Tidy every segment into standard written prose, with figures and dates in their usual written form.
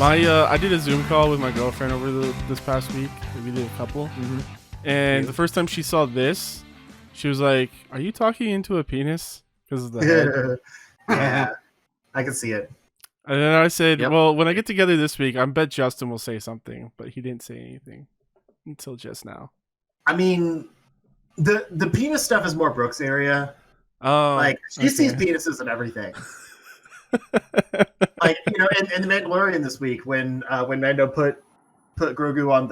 I did a Zoom call with my girlfriend over this past week. We did a couple, and the first time she saw this, she was like, "Are you talking into a penis?" Because of the head. Yeah, I can see it. And then I said, "Well, when I get together this week, I bet Justin will say something," but he didn't say anything until just now. I mean, the penis stuff is more Brooke's area. Oh, like she sees penises and everything. Like, you know, in the Mandalorian this week when Mando put Grogu on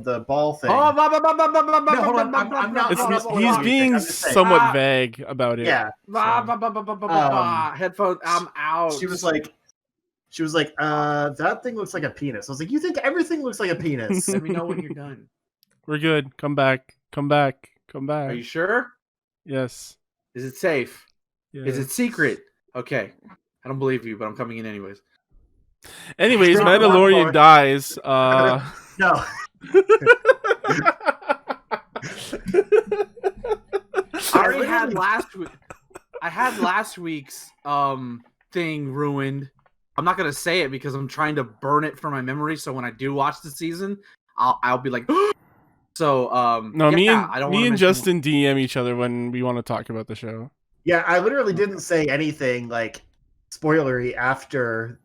the ball thing. Oh, no, hold on. I'm not. He's being somewhat vague about it. Yeah. Headphones. I'm out. She was like, that thing looks like a penis. I was like, you think everything looks like a penis? Let me know when you're done. We're good. Come back. Are you sure? Yes. Is it safe? Yes. Is it secret? Okay. I don't believe you, but I'm coming in anyways. Anyways, Mandalorian dies. No. I had last week's thing ruined. I'm not gonna say it because I'm trying to burn it from my memory. So when I do watch the season, I'll be like, so no, me and Justin DM each other when we want to talk about the show. Yeah, I literally didn't say anything like spoilery after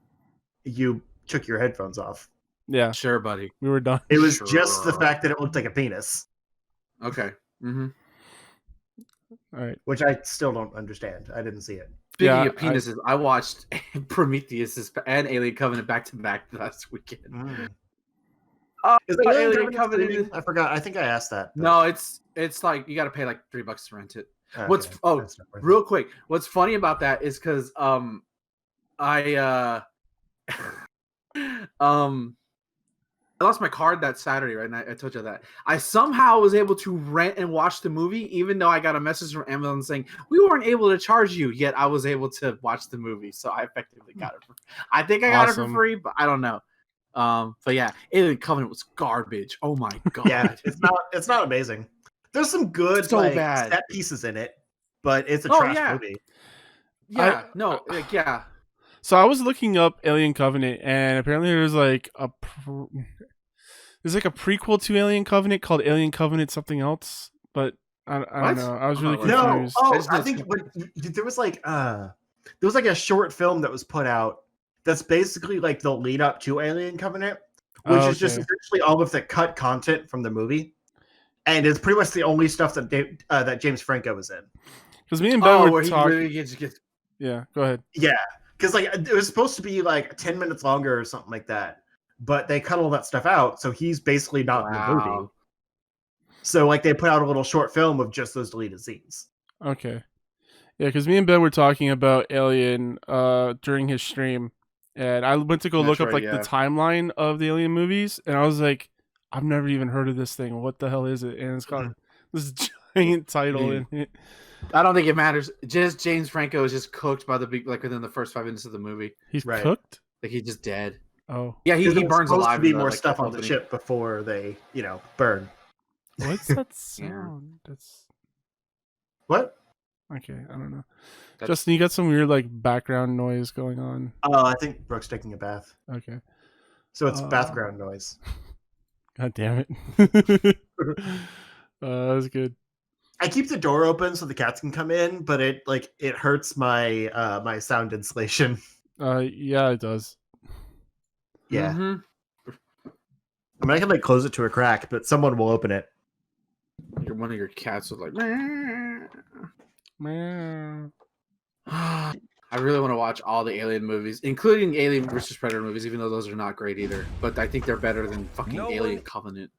you took your headphones off. Yeah, sure, buddy. We were done. It was just the fact that it looked like a penis. Okay. All right. Which I still don't understand. I didn't see it. Speaking of penises, I watched Prometheus and Alien Covenant back to back last weekend. Is that Alien Covenant? I forgot. I think I asked that. But... No, it's like you got to pay like $3 to rent it. Okay. Real quick, what's funny about that is because I lost my card that Saturday, right? And I told you that. I somehow was able to rent and watch the movie, even though I got a message from Amazon saying we weren't able to charge you, yet I was able to watch the movie. So I effectively got it. I think I got it for free, but I don't know. But yeah, Alien Covenant was garbage. Oh my god. Yeah, it's not amazing. There's some good set pieces in it, but it's a trash movie. Yeah, So I was looking up Alien Covenant, and apparently there's like a prequel to Alien Covenant called Alien Covenant something else, but I don't know. I was really confused. I think there was like a short film that was put out that's basically like the lead up to Alien Covenant, which is just essentially all of the cut content from the movie, and it's pretty much the only stuff that James Franco was in. Because me and Ben were talking. Really Yeah, go ahead. Yeah. Because like it was supposed to be like 10 minutes longer or something like that, but they cut all that stuff out, so he's basically not in the movie. So like they put out a little short film of just those deleted scenes. Okay, yeah, because me and Ben were talking about Alien during his stream, and I went to go look up the timeline of the Alien movies, and I was like, I've never even heard of this thing. What the hell is it? And it's got this giant title in it. I don't think it matters. Just James Franco is just cooked by within the first 5 minutes of the movie. He's cooked? Like he's just dead. Oh. Yeah, he burns alive. To be more stuff on the ship before they, burn. What's that sound? That's what? Okay, I don't know. Justin, you got some weird background noise going on. Oh, I think Brooke's taking a bath. Okay. So it's background noise. God damn it. That was good. I keep the door open so the cats can come in, but it hurts my my sound insulation. Yeah, it does. Yeah. Mm-hmm. I mean, I can close it to a crack, but someone will open it. One of your cats was like, Meow. I really want to watch all the Alien movies, including Alien vs. Predator movies, even though those are not great either. But I think they're better than fucking Alien Covenant.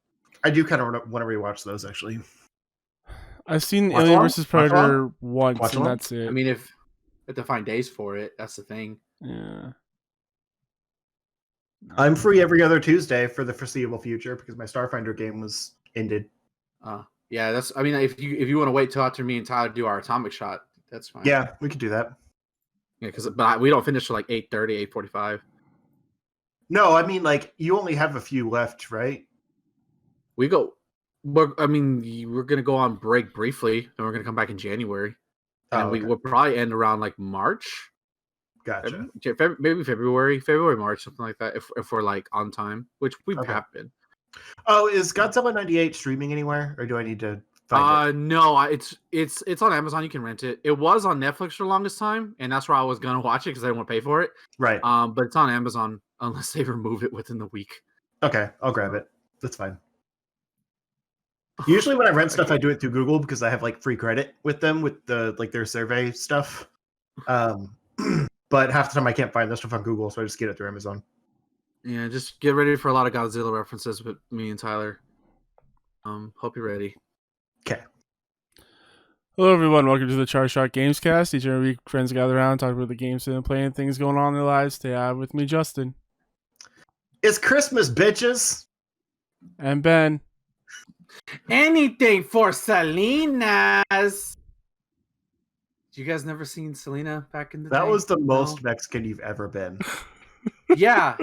I do kind of want to rewatch those, actually. I've seen Alien vs. Predator once, and that's it. I mean, if I have to find days for it, that's the thing. Yeah. I'm free every other Tuesday for the foreseeable future because my Starfinder game was ended. Yeah, that's. I mean, if you want to wait till after me and Tyler do our atomic shot, that's fine. Yeah, we could do that. Yeah, but we don't finish till 8:30, 8:45. No, I mean you only have a few left, right? We're gonna go on break briefly, and we're gonna come back in January, and we'll probably end around March. Gotcha. Maybe February, March, something like that. If we're like on time, which we have been. Oh, is Godzilla 98 streaming anywhere, or do I need to find it? No, it's on Amazon. You can rent it. It was on Netflix for the longest time, and that's where I was gonna watch it because I didn't want to pay for it. Right. But it's on Amazon unless they remove it within the week. Okay, I'll grab it. That's fine. Usually when I rent stuff, I do it through Google because I have like free credit with them with the like their survey stuff. But half the time I can't find this stuff on Google, so I just get it through Amazon. Yeah, just get ready for a lot of Godzilla references with me and Tyler. Hope you're ready. Okay. Hello everyone, welcome to the Char Shot Gamescast. Each and every week, friends gather around, talk about the games they've been playing, things going on in their lives. Today I have with me Justin. It's Christmas, bitches! And Ben. Anything for Selena's. You guys never seen Selena back in the day? That was the most Mexican you've ever been. Yeah.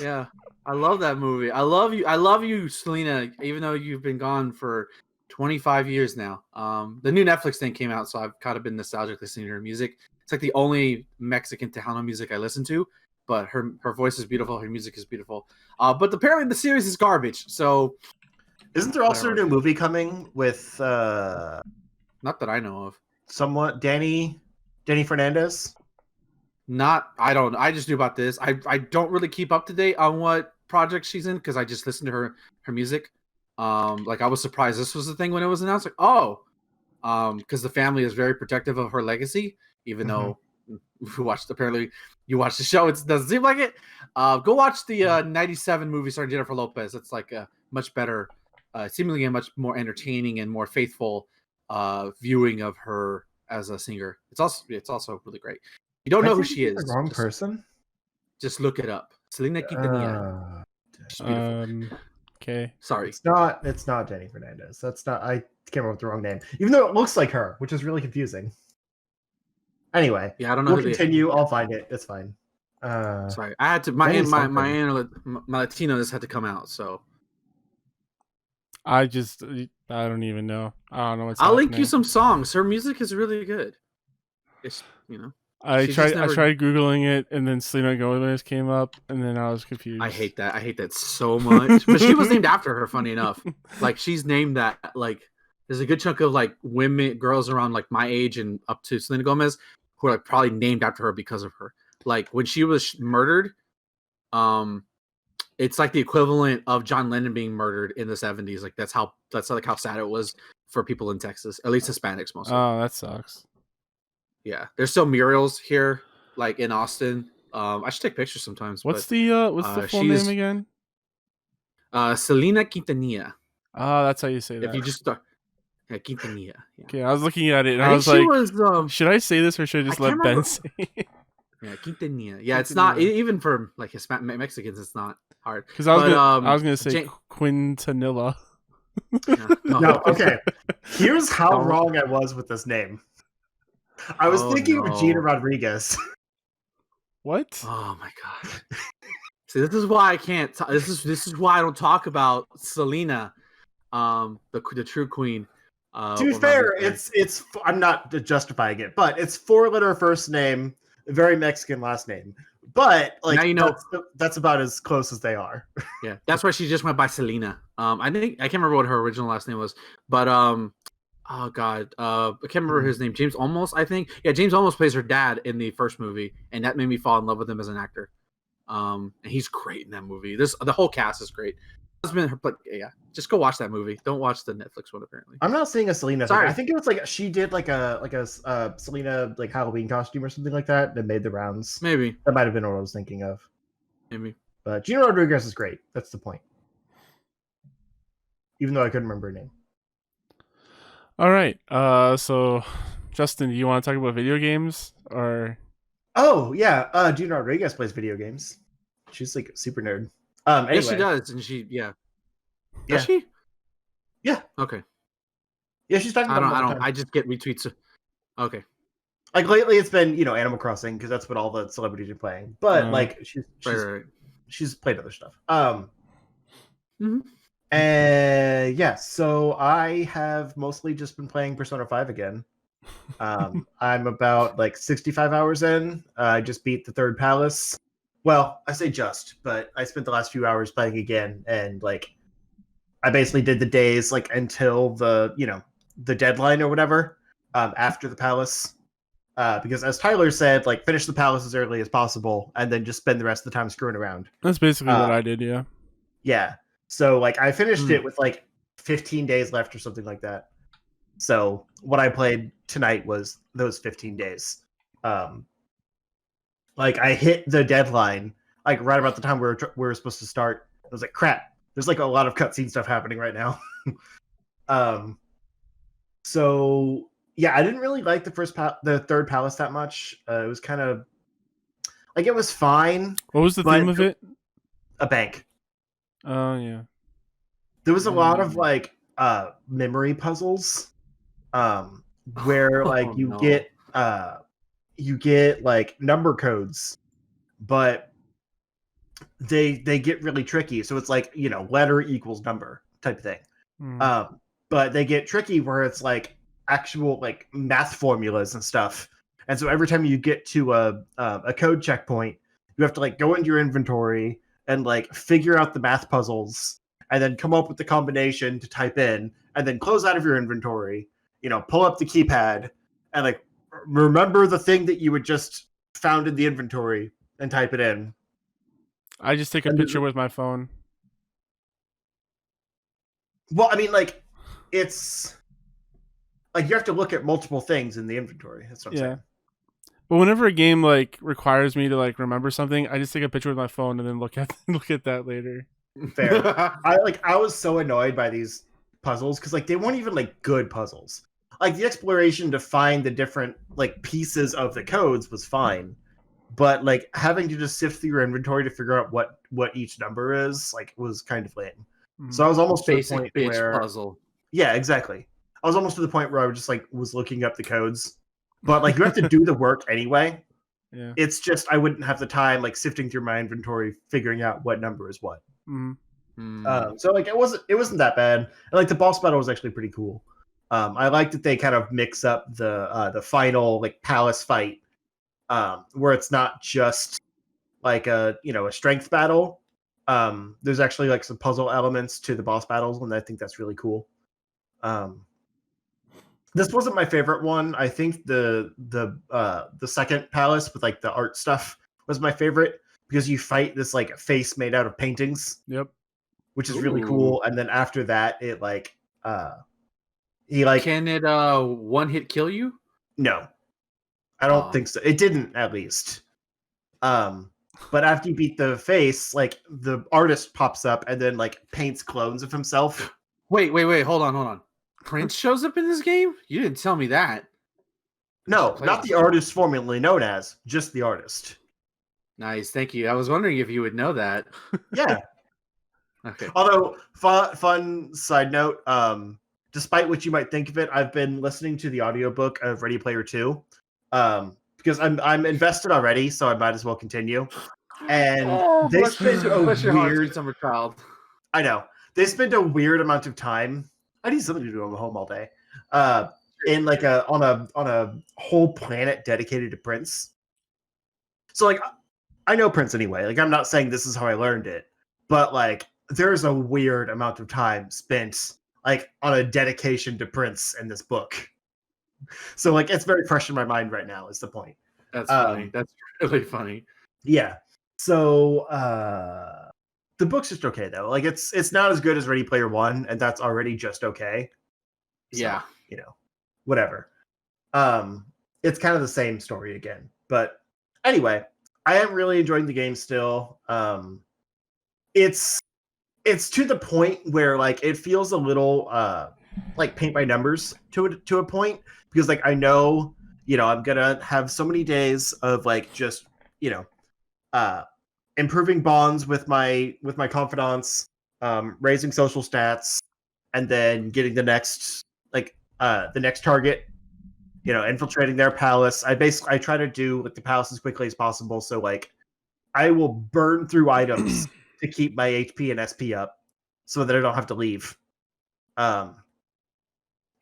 Yeah. I love that movie. I love you, Selena, even though you've been gone for 25 years now. The new Netflix thing came out, so I've kind of been nostalgic listening to her music. It's like the only Mexican Tejano music I listen to, but her voice is beautiful, her music is beautiful. But apparently the series is garbage, so... Isn't there also a new movie coming with... Not that I know of. Somewhat Danny Fernandez? I just knew about this. I don't really keep up to date on what project she's in because I just listen to her music. Like I was surprised this was the thing when it was announced. Like, because the family is very protective of her legacy, even though you watched the show. It doesn't seem like it. Go watch the 97 movie starring Jennifer Lopez. It's like a much better, seemingly a much more entertaining and more faithful viewing of her as a singer. It's also really great. You don't know who she is. The wrong person. Just look it up. Selena Quintanilla. She's beautiful. Okay. Sorry. It's not Danny Fernandez. That's not. I came up with the wrong name, even though it looks like her, which is really confusing. Anyway, yeah, I don't know. We'll continue. I'll find it. It's fine. Sorry, I had to. My Latino just had to come out. So I don't even know. I don't know what's I'll happening. link you some songs. Her music is really good. It's I tried Googling it, and then Selena Gomez came up, and then I was confused. I hate that so much. But she was named after her, funny enough. Like, she's named that, like, there's a good chunk of, like, girls around, like, my age and up to Selena Gomez who are, like, probably named after her because of her. Like, when she was murdered, it's, like, the equivalent of John Lennon being murdered in the 70s. Like, that's how sad it was for people in Texas, at least Hispanics mostly. Oh, that sucks. Yeah, there's still murals here, like in Austin. I should take pictures sometimes. What's the full name again? Selena Quintanilla. Oh, that's how you say that. If you just start, Quintanilla. Yeah. Okay, I was looking at it and I was like, should I say this or should I just let Ben say it? Yeah, Quintanilla. Yeah, it's not even for like Mexicans. It's not hard. Because I was gonna say Quintanilla. No, okay. Here's how wrong I was with this name. I was thinking of Gina Rodriguez. What? Oh my god! See, this is why I can't. This is why I don't talk about Selena, the true queen. To be fair, it's. I'm not justifying it, but it's 4-letter first name, very Mexican last name. But like, now that's about as close as they are. Yeah, that's why she just went by Selena. I can't remember what her original last name was, but oh god, I can't remember his name. James Olmos, I think. Yeah, James Olmos plays her dad in the first movie, and that made me fall in love with him as an actor. And he's great in that movie. The whole cast is great. But yeah, just go watch that movie. Don't watch the Netflix one. Apparently, I'm not seeing a Selena. Sorry. I think it was like she did like a Selena like Halloween costume or something like that that made the rounds. Maybe that might have been what I was thinking of. Maybe. But Gina Rodriguez is great. That's the point. Even though I couldn't remember her name. All right. So Justin, do you want to talk about video games or? Oh yeah, Gina Rodriguez plays video games. She's like a super nerd. Anyway. Yes, she does, and Does she? Yeah. Okay. Yeah, she's talking about. I just get retweets. Okay. Like lately, it's been Animal Crossing because that's what all the celebrities are playing. But like she's played other stuff. And yeah, so I have mostly just been playing Persona 5 again. I'm about like 65 hours in. I just beat the third palace. Well, I say just, but I spent the last few hours playing again, and like I basically did the days like until the deadline or whatever after the palace. Because as Tyler said, like finish the palace as early as possible, and then just spend the rest of the time screwing around. That's basically what I did. Yeah. Yeah. So like I finished it with like 15 days left or something like that. So what I played tonight was those 15 days. Like I hit the deadline like right about the time we were supposed to start. I was like, crap. There's like a lot of cutscene stuff happening right now. So yeah, I didn't really like the third palace that much. It was kind of like it was fine. What was the theme of it? A bank. Oh yeah. There was a lot of like memory puzzles, where like you get like number codes, but they get really tricky. So it's like letter equals number type of thing. But they get tricky where it's like actual like math formulas and stuff. And so every time you get to a code checkpoint, you have to like go into your inventory and like figure out the math puzzles and then come up with the combination to type in and then close out of your inventory, pull up the keypad and like remember the thing that you had just found in the inventory and type it in. I just take a picture with my phone. Well, I mean, like, it's like you have to look at multiple things in the inventory. That's what I'm saying. But whenever a game like requires me to like remember something, I just take a picture with my phone and then look at that later. Fair. I was so annoyed by these puzzles because like they weren't even like good puzzles. Like the exploration to find the different like pieces of the codes was fine, but like having to just sift through your inventory to figure out what each number is like was kind of lame. So I was almost to the point where puzzle. Yeah, exactly. I was almost to the point where I was just like was looking up the codes, but like you have to do the work anyway. Yeah. It's just I wouldn't have the time like sifting through my inventory, figuring out what number is what. So like it wasn't that bad. And like the boss battle was actually pretty cool. I like that they kind of mix up the final like palace fight, where it's not just like a strength battle. There's actually like some puzzle elements to the boss battles, and I think that's really cool. This wasn't my favorite one. I think the second palace with like the art stuff was my favorite because you fight this like face made out of paintings. Yep. Which is really cool. And then after that, it like he like can it one hit kill you? No, I don't think so. It didn't, at least. But after you beat the face, like the artist pops up and then like paints clones of himself. Wait, hold on. Prince shows up in this game? You didn't tell me that. No, not the artist formerly known as, just the artist. Nice, thank you. I was wondering if you would know that. Yeah. Okay. Although, fun side note, despite what you might think of it, I've been listening to the audiobook of Ready Player 2, because I'm invested already, so I might as well continue. And they spent a weird summer child. I know. They spent a weird amount of time. I need something to do. I'm home all day. In like on a whole planet dedicated to Prince. So like I know Prince anyway. Like I'm not saying this is how I learned it, but like there's a weird amount of time spent like on a dedication to Prince in this book. So like it's very fresh in my mind right now is the point. That's funny. That's really funny. Yeah. So the book's just okay though. Like it's not as good as Ready Player One, and that's already just okay. So, yeah. Whatever. It's kind of the same story again. But anyway, I am really enjoying the game still. It's to the point where like it feels a little like paint by numbers to a point, because like I know I'm gonna have so many days of like just improving bonds with my confidants, raising social stats, and then getting the next target, infiltrating their palace. I try to do like the palace as quickly as possible, so like I will burn through items to keep my HP and SP up so that I don't have to leave.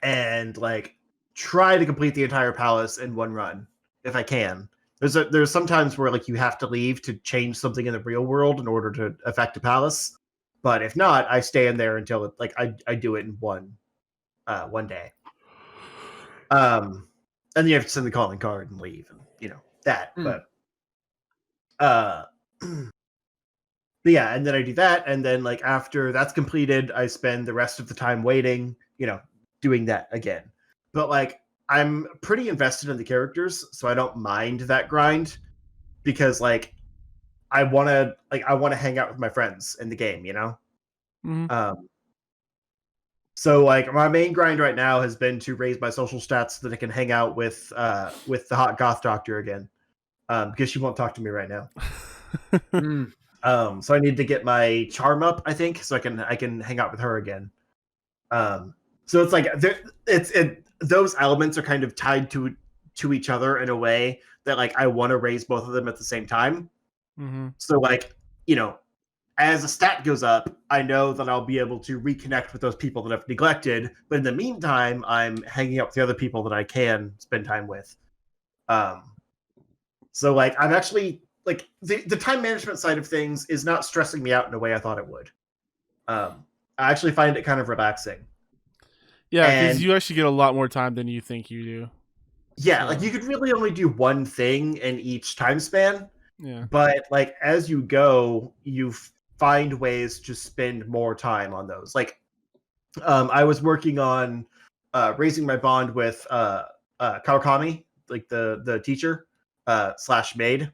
And like try to complete the entire palace in one run if I can. There's some times where like you have to leave to change something in the real world in order to affect a palace, but if not, I stay in there until I do it in one day. And then you have to send the calling card and leave, and that. But yeah, and then I do that, and then like after that's completed, I spend the rest of the time waiting, doing that again. But like I'm pretty invested in the characters, so I don't mind that grind because like I want to hang out with my friends in the game, Mm-hmm. So like my main grind right now has been to raise my social stats so that I can hang out with the hot goth doctor again, because she won't talk to me right now. So I need to get my charm up, I think, so I can hang out with her again. So it's like those elements are kind of tied to each other in a way that like I want to raise both of them at the same time. Mm-hmm. So like as a stat goes up, I know that I'll be able to reconnect with those people that I've neglected. But in the meantime, I'm hanging out with the other people that I can spend time with. So like I'm actually like the time management side of things is not stressing me out in a way I thought it would. I actually find it kind of relaxing. Yeah, because you actually get a lot more time than you think you do. Yeah, like you could really only do one thing in each time span. Yeah. But like as you go, you find ways to spend more time on those. Like I was working on raising my bond with Kawakami, like the teacher / maid.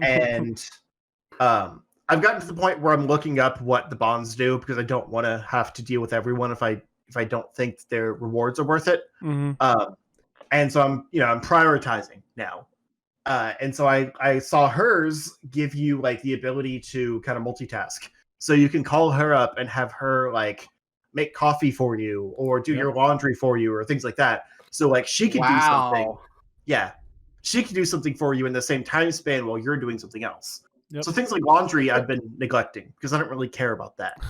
And I've gotten to the point where I'm looking up what the bonds do because I don't want to have to deal with everyone if I don't think their rewards are worth it. Mm-hmm. And so I'm prioritizing now. And so I saw hers give you like the ability to kind of multitask. So you can call her up and have her like make coffee for you or do your laundry for you or things like that. So like she could do something. Yeah. She can do something for you in the same time span while you're doing something else. Yep. So things like laundry I've been neglecting because I don't really care about that.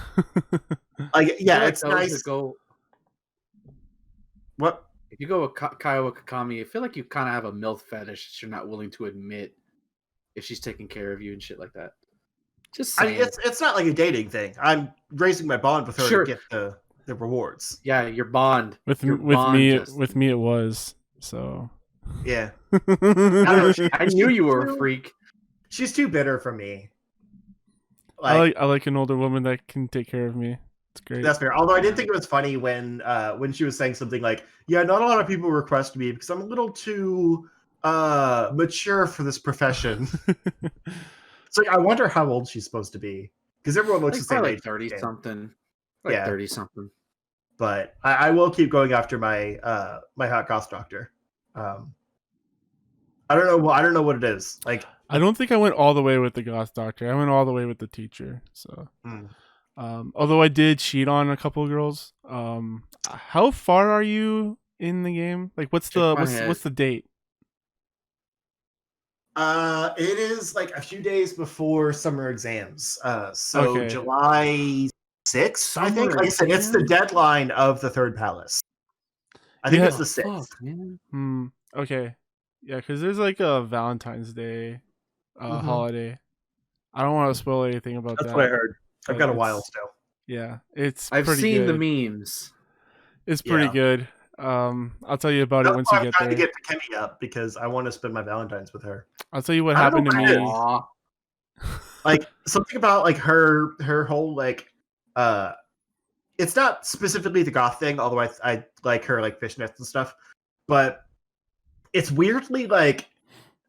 Like, yeah, it's nice. What? If you go with Kawakami, I feel like you kind of have a MILF fetish that you're not willing to admit if she's taking care of you and shit like that. Just saying. It's not like a dating thing. I'm raising my bond with her to get the rewards. Yeah, your bond. With me it was. So yeah. I knew you were a freak. She's too bitter for me. I like an older woman that can take care of me. It's great. That's fair. Although I did think it was funny when she was saying something like, "Yeah, not a lot of people request me because I'm a little too mature for this profession." So I wonder how old she's supposed to be because everyone looks the same age. 30-something. Like 30-something. But I will keep going after my my hot goth doctor. I don't know what it is. Like I don't think I went all the way with the goth doctor. I went all the way with the teacher. So. Although I did cheat on a couple of girls. How far are you in the game? Like, what's the date? It is like a few days before summer exams. So July 6th, I think. Like I said, it's the deadline of the third palace. I think it's the 6th. Okay. Yeah, because there's like a Valentine's Day holiday. I don't want to spoil anything about that. That's what I heard. I've got a while still. Yeah, I've seen the memes. It's pretty good. I'll tell you about it once you get there. I'm trying to get Kimmy up because I want to spend my Valentine's with her. I'll tell you what happened to me. Like something about like her whole like it's not specifically the goth thing, although I like her like fishnets and stuff, but it's weirdly like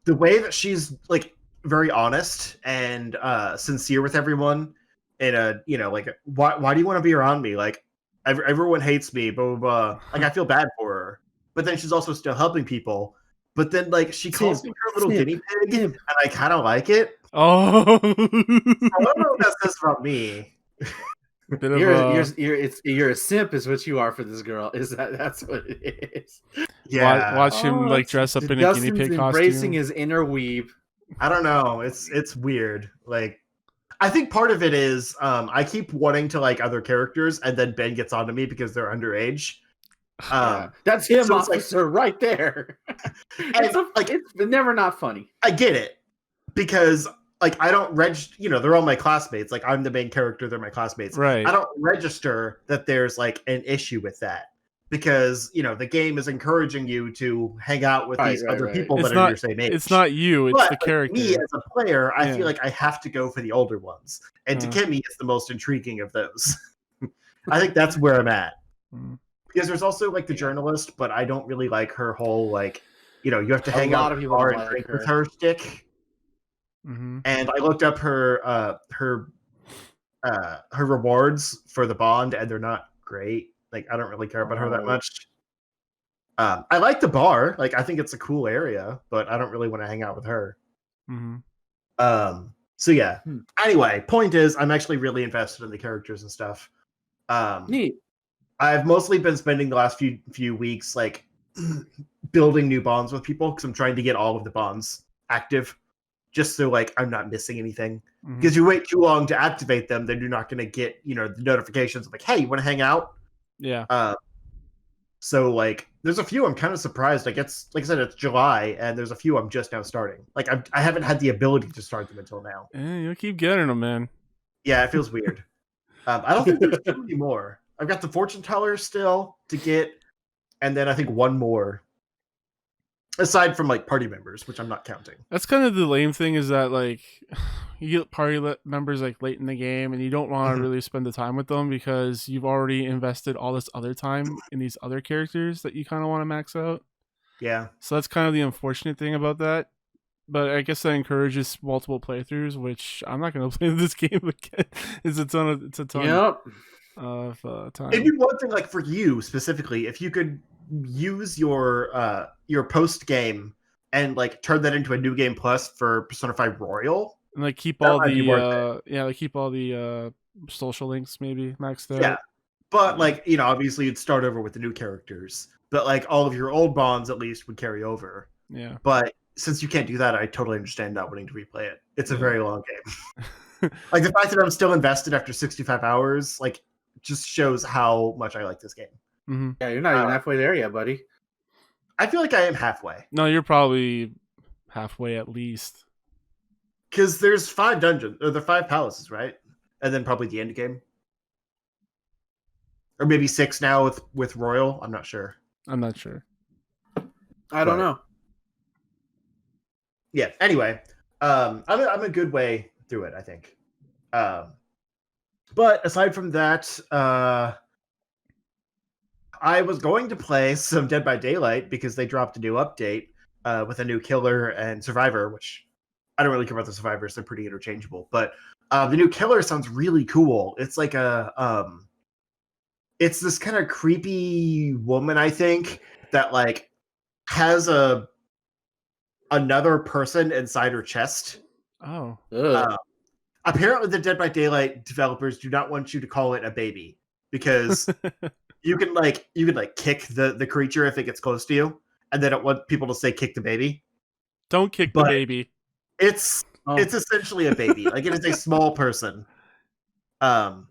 the way that she's like very honest and sincere with everyone. In a like why do you want to be around me? Like everyone hates me, blah blah blah. Like I feel bad for her, but then she's also still helping people. But then like she calls me her little guinea pig, and I kind of like it. Oh, I don't know what that says about me. You're a simp, is what you are for this girl. That's what it is? Yeah, watch him like dress up in a guinea pig costume, embracing his inner weeb. I don't know. It's weird. Like. I think part of it is I keep wanting to like other characters, and then Ben gets onto me because they're underage. That's him, so officer, right there. It's never not funny. I get it because like I don't register. They're all my classmates. Like I'm the main character. They're my classmates. Right. I don't register that there's like an issue with that because the game is encouraging you to hang out with these other people that are your same age. It's not you. It's the character. Me as a player, I feel like I have to go for the older ones, and Takemi is the most intriguing of those. I think that's where I'm at. Because there's also like the journalist, but I don't really like her whole like, you have to hang out with her and drink with her stick. Mm-hmm. And I looked up her rewards for the bond, and they're not great. Like I don't really care about her that much. I like the bar. Like I think it's a cool area, but I don't really want to hang out with her. Mm-hmm. So yeah. Anyway, point is, I'm actually really invested in the characters and stuff. Neat. I've mostly been spending the last few weeks like building new bonds with people because I'm trying to get all of the bonds active, just so like I'm not missing anything. Because you wait too long to activate them, then you're not going to get the notifications of like, hey, you want to hang out? Yeah. So like, there's a few I'm kind of surprised. Like it's like I said, it's July, and there's a few I'm just now starting. Like I haven't had the ability to start them until now. You'll keep getting them, man. Yeah, it feels weird. I don't think there's too many more. I've got the fortune teller still to get, and then I think one more. Aside from like party members, which I'm not counting. That's kind of the lame thing is that like you get party members like late in the game, and you don't want to really spend the time with them because you've already invested all this other time in these other characters that you kind of want to max out. Yeah. So that's kind of the unfortunate thing about that. But I guess that encourages multiple playthroughs, which I'm not going to play this game again. It's a ton of time. It'd be one thing like for you specifically, if you could use your post game and like turn that into a new game plus for Persona 5 Royal, and like keep all the social links maybe maxed out. Yeah, but like obviously you'd start over with the new characters, but like all of your old bonds at least would carry over. Yeah, but since you can't do that, I totally understand not wanting to replay it. It's a very long game. Like the fact that I'm still invested after 65 hours, like just shows how much I like this game. Mm-hmm. Yeah, you're not even halfway there yet, buddy. I feel like I am halfway. No, you're probably halfway at least. Because there's 5 dungeons, or the 5 palaces, right? And then probably the end game. Or maybe 6 now with Royal. I'm not sure. I don't know. Yeah. Anyway, I'm a good way through it, I think. But aside from that, I was going to play some Dead by Daylight because they dropped a new update with a new killer and survivor, which I don't really care about the survivors; they're pretty interchangeable. But the new killer sounds really cool. It's like it's this kind of creepy woman, I think, that like has another person inside her chest. Oh. Apparently, the Dead by Daylight developers do not want you to call it a baby because you can kick the creature if it gets close to you, and they don't want people to say kick the baby. Don't kick the baby. It's essentially a baby. Like it is a small person. And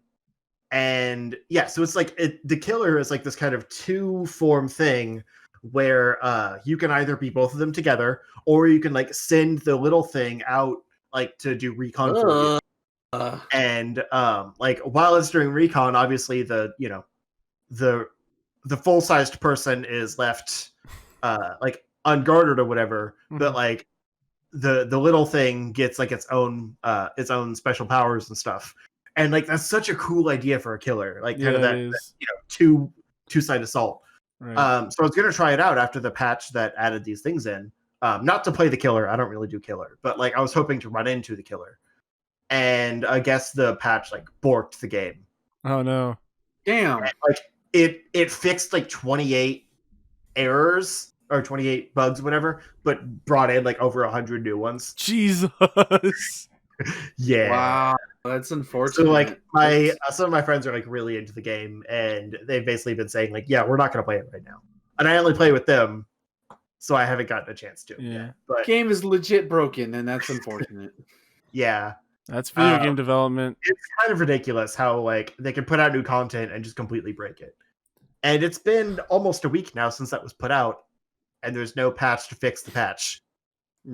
yeah, so it's like the killer is like this kind of 2-form thing where you can either be both of them together, or you can like send the little thing out like to do recon for you. And like while it's doing recon, obviously the full-sized person is left like unguarded or whatever, but like the little thing gets like its own special powers and stuff. And like that's such a cool idea for a killer, like kind of that two-side assault. Right. So I was gonna try it out after the patch that added these things in. Not to play the killer, I don't really do killer, but like I was hoping to run into the killer. And I guess the patch like borked the game. Oh no. Damn. And, like it fixed like 28 errors or 28 bugs, whatever, but brought in like over 100 new ones. Jesus. Yeah. Wow. That's unfortunate. So like some of my friends are like really into the game, and they've basically been saying like, yeah, we're not gonna play it right now. And I only play with them, so I haven't gotten a chance to. Yeah. But game is legit broken, and that's unfortunate. Yeah. That's video game development. It's kind of ridiculous how like they can put out new content and just completely break it. And it's been almost a week now since that was put out, and there's no patch to fix the patch.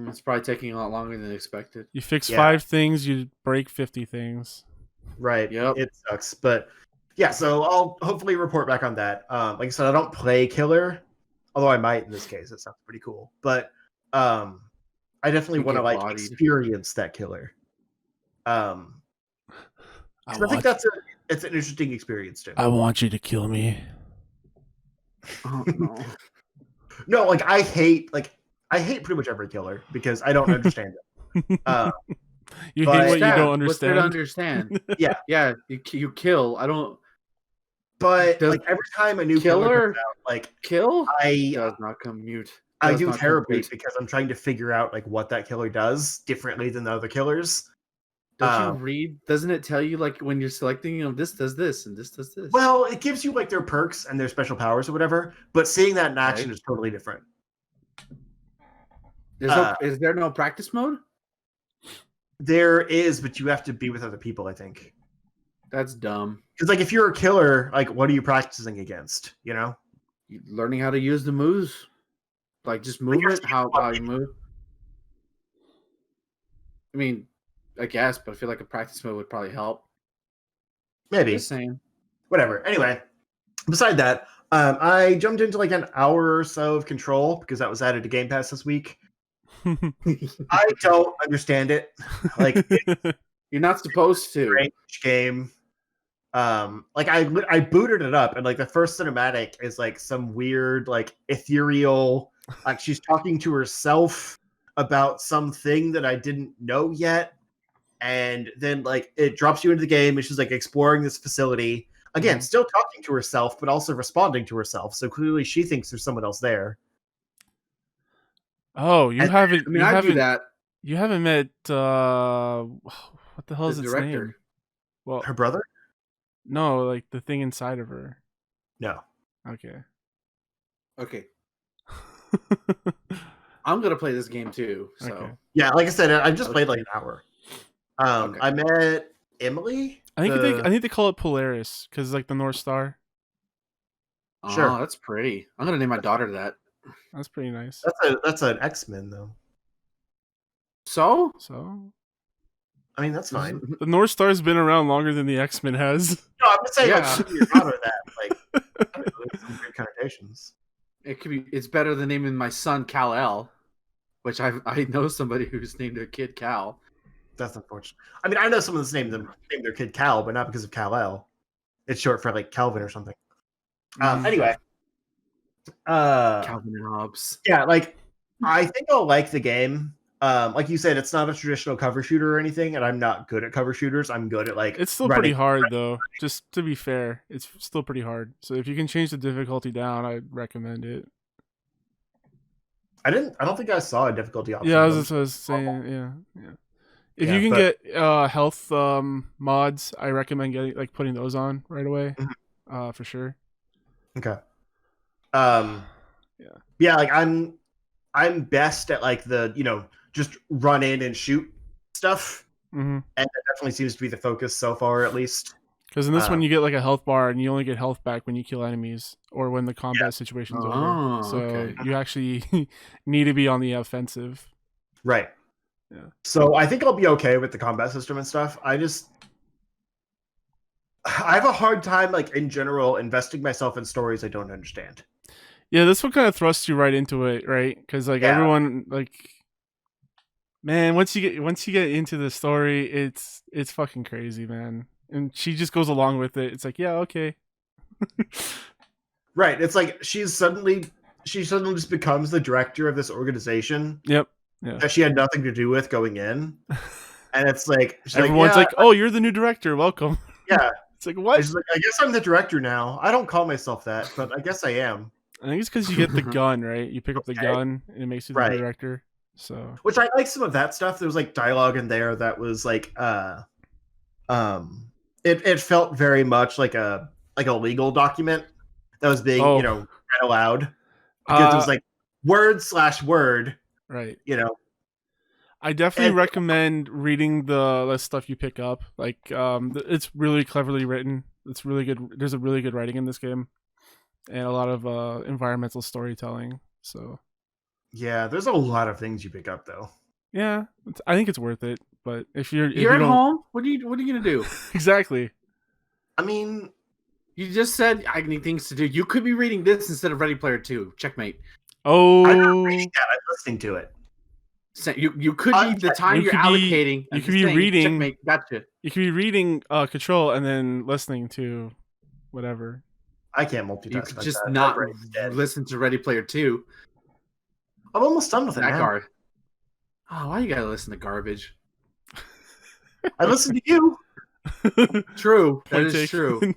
It's probably taking a lot longer than expected. You fix 5 things, you break 50 things. Right. Yep. It sucks. But yeah, so I'll hopefully report back on that. Like I said, I don't play Killer, although I might in this case. It sounds pretty cool. But I definitely want to like experience that Killer. I think it's an interesting experience too. I want you to kill me. Oh, no. No, like I hate pretty much every Killer because I don't understand it. You hate what you don't understand. What's there to understand? Yeah. You kill. I don't. But like every time a new Killer comes out, like does not commute. I do terribly because I'm trying to figure out like what that Killer does differently than the other Killers. Don't you read? Doesn't it tell you like when you're selecting, this does this and this does this? Well, it gives you like their perks and their special powers or whatever, but seeing that in action is totally different. Is there no practice mode? There is, but you have to be with other people, I think. That's dumb. Because like if you're a Killer, like what are you practicing against? You know, learning how to use the moves, like just movement, how you move. I mean, I guess, but I feel like a practice mode would probably help. Maybe. Just saying. Whatever. Anyway, beside that, I jumped into like an hour or so of Control because that was added to Game Pass this week. I don't understand it. Like you're not supposed to. Strange game. Like I booted it up and like the first cinematic is like some weird like ethereal, like she's talking to herself about something that I didn't know yet. And then like it drops you into the game and she's like exploring this facility again, still talking to herself, but also responding to herself. So clearly she thinks there's someone else there. Oh, you haven't. I mean, I do that. You haven't met what the hell is its director name? Well, her brother? No, like the thing inside of her. No. Okay. I'm gonna play this game too. So yeah, like I said, I just played like an hour. I met Emily. I think they call it Polaris because like the North Star. Sure, that's pretty. I'm gonna name my daughter that. That's pretty nice. That's an X-Men though. So I mean that's fine. The North Star's been around longer than the X-Men has. No, I'm just saying like your daughter that like I don't know, some great connotations. It could be. It's better than naming my son Kal-El, which I know somebody who's named their kid Cal. That's unfortunate. I mean, I know someone that's named their kid Cal, but not because of Kal-El. It's short for like Calvin or something. Anyway, Calvin and Hobbes. Yeah, like I think I'll like the game. Like you said, it's not a traditional cover shooter or anything, and I'm not good at cover shooters. I'm good at like it's still pretty hard though. Just to be fair, it's still pretty hard. So if you can change the difficulty down, I'd recommend it. I don't think I saw a difficulty option. Yeah, I was saying. Yeah. If you can get health mods, I recommend putting those on right away, for sure. Okay. Yeah. Like I'm best at like the just run in and shoot stuff, and that definitely seems to be the focus so far, at least. Because in this one, you get like a health bar, and you only get health back when you kill enemies or when the combat situation's over. So you actually need to be on the offensive. Right. Yeah. So I think I'll be okay with the combat system and stuff. I have a hard time, like in general, investing myself in stories I don't understand. Yeah, this one kind of thrusts you right into it, right? Because like everyone, like, man, once you get into the story, it's fucking crazy, man. And she just goes along with it. It's like, yeah, okay. Right. It's like she suddenly just becomes the director of this organization. Yep. Yeah. That she had nothing to do with going in. And it's like everyone's like, "Oh, you're the new director. Welcome." Yeah. It's like, what? She's like, I guess I'm the director now. I don't call myself that, but I guess I am. I think it's because you get the gun, right? You pick up the gun and it makes you the director. So, which I like some of that stuff. There was like dialogue in there that was like, it felt very much like a legal document that was being read aloud because it was like word/word. Right. I definitely recommend reading the stuff you pick up. Like, it's really cleverly written. It's really good. There's a really good writing in this game. and a lot of environmental storytelling. So yeah, there's a lot of things you pick up though. Yeah, I think it's worth it. But if you at home, what are you gonna do? Exactly. I mean, you just said I need things to do. You could be reading this instead of Ready Player 2. Checkmate. Oh, I'm not reading that. I'm listening to it. So you could be the time you're allocating. You could be reading. Checkmate. Gotcha. You could be reading Control and then listening to whatever. I can't multitask. You could just not listen to Ready Player 2. I'm almost done with it. That Oh, why you gotta listen to garbage? I listen to you. True, that is true.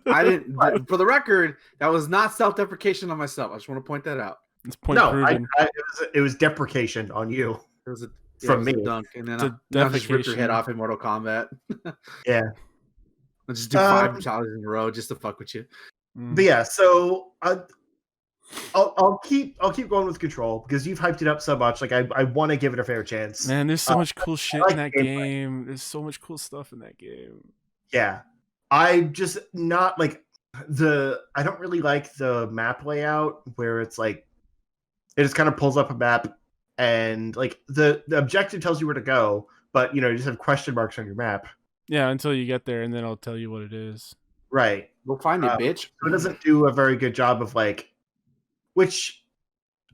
I didn't. For the record, that was not self-deprecation on myself. I just want to point that out. It's point proven. It was deprecation on you. It was from me. Dunk, and then I just ripped your head off in Mortal Kombat. Yeah. I'll just do 5 challenges in a row just to fuck with you. But yeah, so I'll keep going with Control because you've hyped it up so much. Like I want to give it a fair chance. Man, there's so much cool shit in that game. There's so much cool stuff in that game. Yeah, I just not like I don't really like the map layout where it's like it just kind of pulls up a map and like the objective tells you where to go, but you just have question marks on your map. Yeah, until you get there, and then I'll tell you what it is. Right. We'll find it, bitch. So it doesn't do a very good job of like, which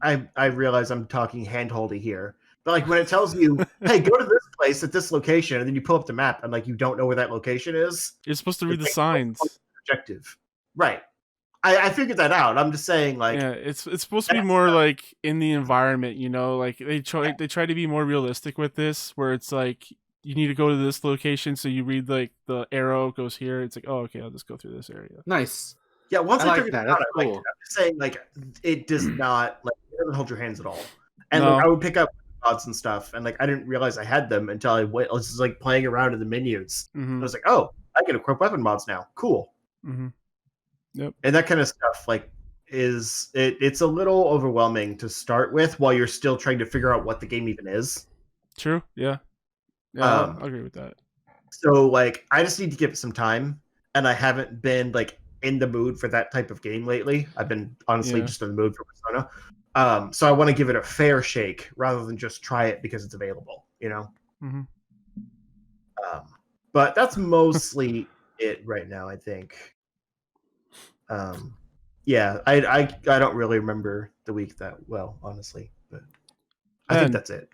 I realize I'm talking handholdy here, but like when it tells you, hey, go to this place at this location, and then you pull up the map and like you don't know where that location is. You're supposed to read the signs. Objective. Right. I figured that out. I'm just saying, like, yeah, it's supposed to be more like in the environment, like they try to be more realistic with this, where it's like you need to go to this location, so you read like the arrow goes here. It's like, oh, okay, I'll just go through this area. Nice. Yeah, once I figured that out, cool. I'm just saying, like, it does not like it doesn't hold your hands at all. And like, I would pick up mods and stuff, and like I didn't realize I had them until I was just like playing around in the menus. Mm-hmm. I was like, oh, I can equip weapon mods now. Cool. Mm-hmm. Yep. And that kind of stuff, like, it's a little overwhelming to start with while you're still trying to figure out what the game even is. True. Yeah. Yeah, I agree with that. So, like, I just need to give it some time, and I haven't been like in the mood for that type of game lately. I've been honestly just in the mood for Persona. So I want to give it a fair shake rather than just try it because it's available. Mm-hmm. But that's mostly it right now, I think. Yeah, I don't really remember the week that well, honestly, but I think that's it.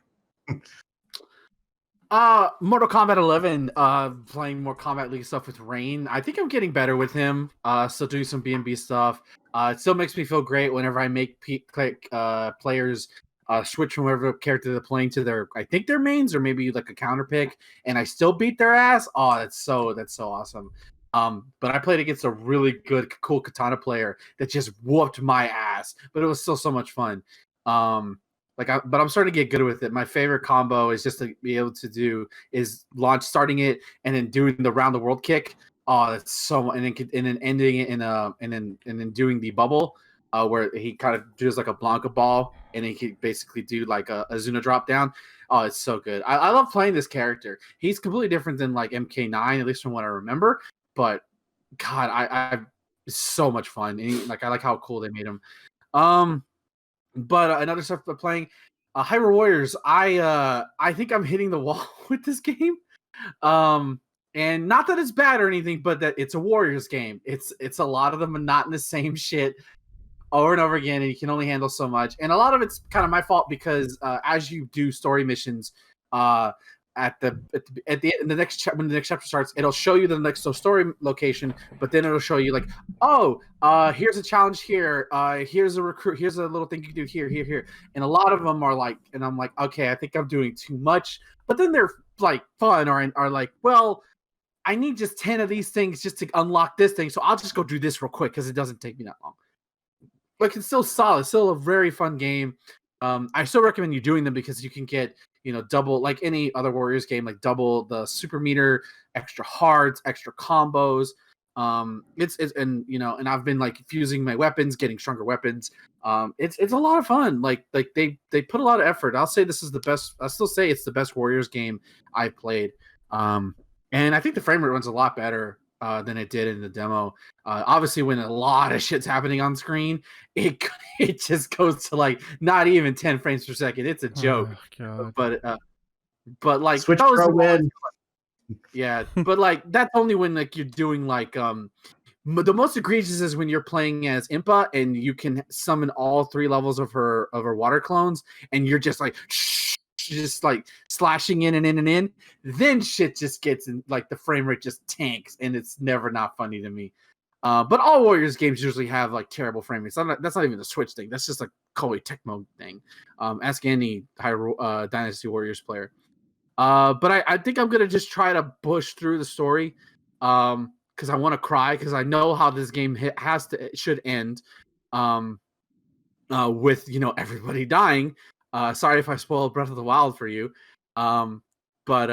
Mortal Kombat 11, playing more Kombat League stuff with Rain. I think I'm getting better with him. Still doing some B&B stuff. It still makes me feel great whenever I make players switch from whatever character they're playing to their mains or maybe like a counter pick, and I still beat their ass. Oh, that's so awesome. But I played against a really good, cool katana player that just whooped my ass, but it was still so much fun. But I'm starting to get good with it. My favorite combo is just to be able to do is starting it and then doing the round the world kick. Oh, that's so, and then ending it and then doing the bubble, where he kind of does like a Blanca ball and he can basically do like a Azuna drop down. Oh, it's so good. I love playing this character. He's completely different than like MK9, at least from what I remember. But God, it's so much fun. And I like how cool they made him. But another stuff I'm playing, Hyrule Warriors. I think I'm hitting the wall with this game. And not that it's bad or anything, but that it's a Warriors game. It's a lot of the monotonous same shit over and over again, and you can only handle so much. And a lot of it's kind of my fault because as you do story missions, at the end, when the next chapter starts, it'll show you the next story location, but then it'll show you like, here's a challenge here, here's a recruit, here's a little thing you can do here, and a lot of them are like, and I'm like, okay, I think I'm doing too much, but then they're like fun or are like, well, I need just 10 of these things just to unlock this thing, so I'll just go do this real quick because it doesn't take me that long. But it's still solid, still a very fun game. I still recommend you doing them because you can get double, like any other Warriors game, like double the super meter, extra hearts, extra combos. And I've been like fusing my weapons, getting stronger weapons. It's a lot of fun. Like they put a lot of effort. I'll say this is the best. I still say it's the best Warriors game I've played. And I think the frame rate runs a lot better than it did in the demo. Obviously, when a lot of shit's happening on screen, it just goes to like not even 10 frames per second. It's a joke. Oh, but like Switch Pro win. Yeah, but like that's only when like you're doing like the most egregious is when you're playing as Impa and you can summon all 3 levels of her water clones, and you're just like just like slashing in and in and in. Then shit just gets in, like the frame rate just tanks, and it's never not funny to me. But all Warriors games usually have like terrible frame rates. That's not even a Switch thing. That's just like Koei Tecmo thing. Ask any Dynasty Warriors player. But I think I'm gonna just try to push through the story. Because I want to cry, because I know how this game should end, with everybody dying. Sorry if I spoiled Breath of the Wild for you, but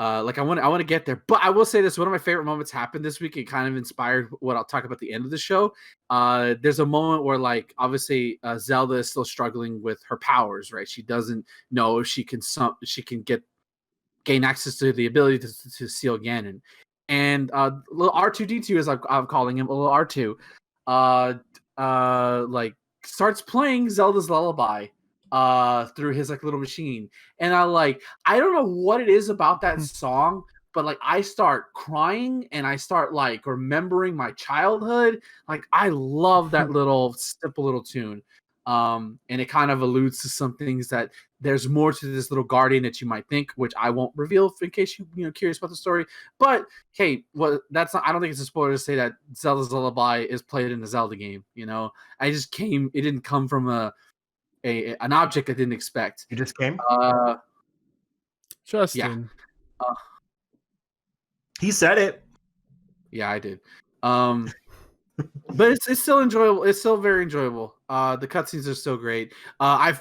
like I want to get there. But I will say this: one of my favorite moments happened this week. It kind of inspired what I'll talk about at the end of the show. There's a moment where, like, obviously Zelda is still struggling with her powers. Right, she doesn't know if she can gain access to the ability to seal Ganon. And little R2D2, as I'm calling him, little R2, like starts playing Zelda's Lullaby through his like little machine. And I don't know what it is about that song, but like I start crying and I start like remembering my childhood. Like I love that little simple little tune. And it kind of alludes to some things that there's more to this little guardian that you might think, which I won't reveal in case you're curious about the story. But hey, that's not. I don't think it's a spoiler to say that Zelda's Lullaby is played in a Zelda game. It didn't come from an object I didn't expect. It just came. Justin. Yeah. He said it. Yeah, I did. But it's still enjoyable. It's still very enjoyable. The cutscenes are still great. I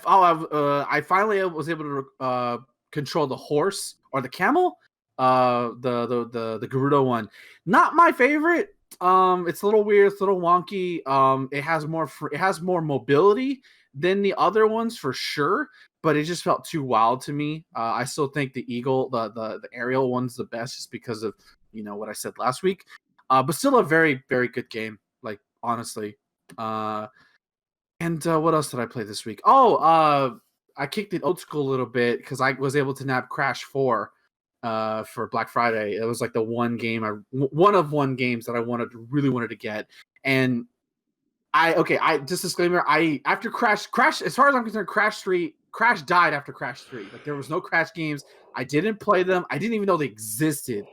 finally was able to control the horse or the camel, the Gerudo one. Not my favorite. It's a little weird. It's a little wonky. It has more mobility than the other ones for sure, but it just felt too wild to me. I still think the eagle, the aerial one's the best, just because of what I said last week. But still a very, very good game. Like, honestly. And what else did I play this week? I kicked it old school a little bit because I was able to nab Crash 4 for Black Friday. It was like the one games that I really wanted to get. And just disclaimer, after Crash, as far as I'm concerned, Crash died after Crash 3. Like, there was no Crash games. I didn't play them. I didn't even know they existed.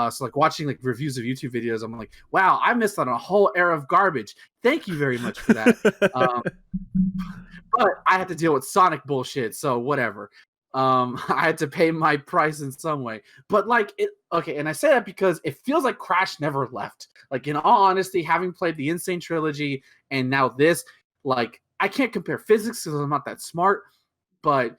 So like watching like reviews of YouTube videos, I'm like, wow, I missed out on a whole era of garbage. Thank you very much for that. But I had to deal with Sonic bullshit, so whatever. I had to pay my price in some way. But and I say that because it feels like Crash never left. Like, in all honesty, having played the Insane trilogy and now this, like, I can't compare physics because I'm not that smart, but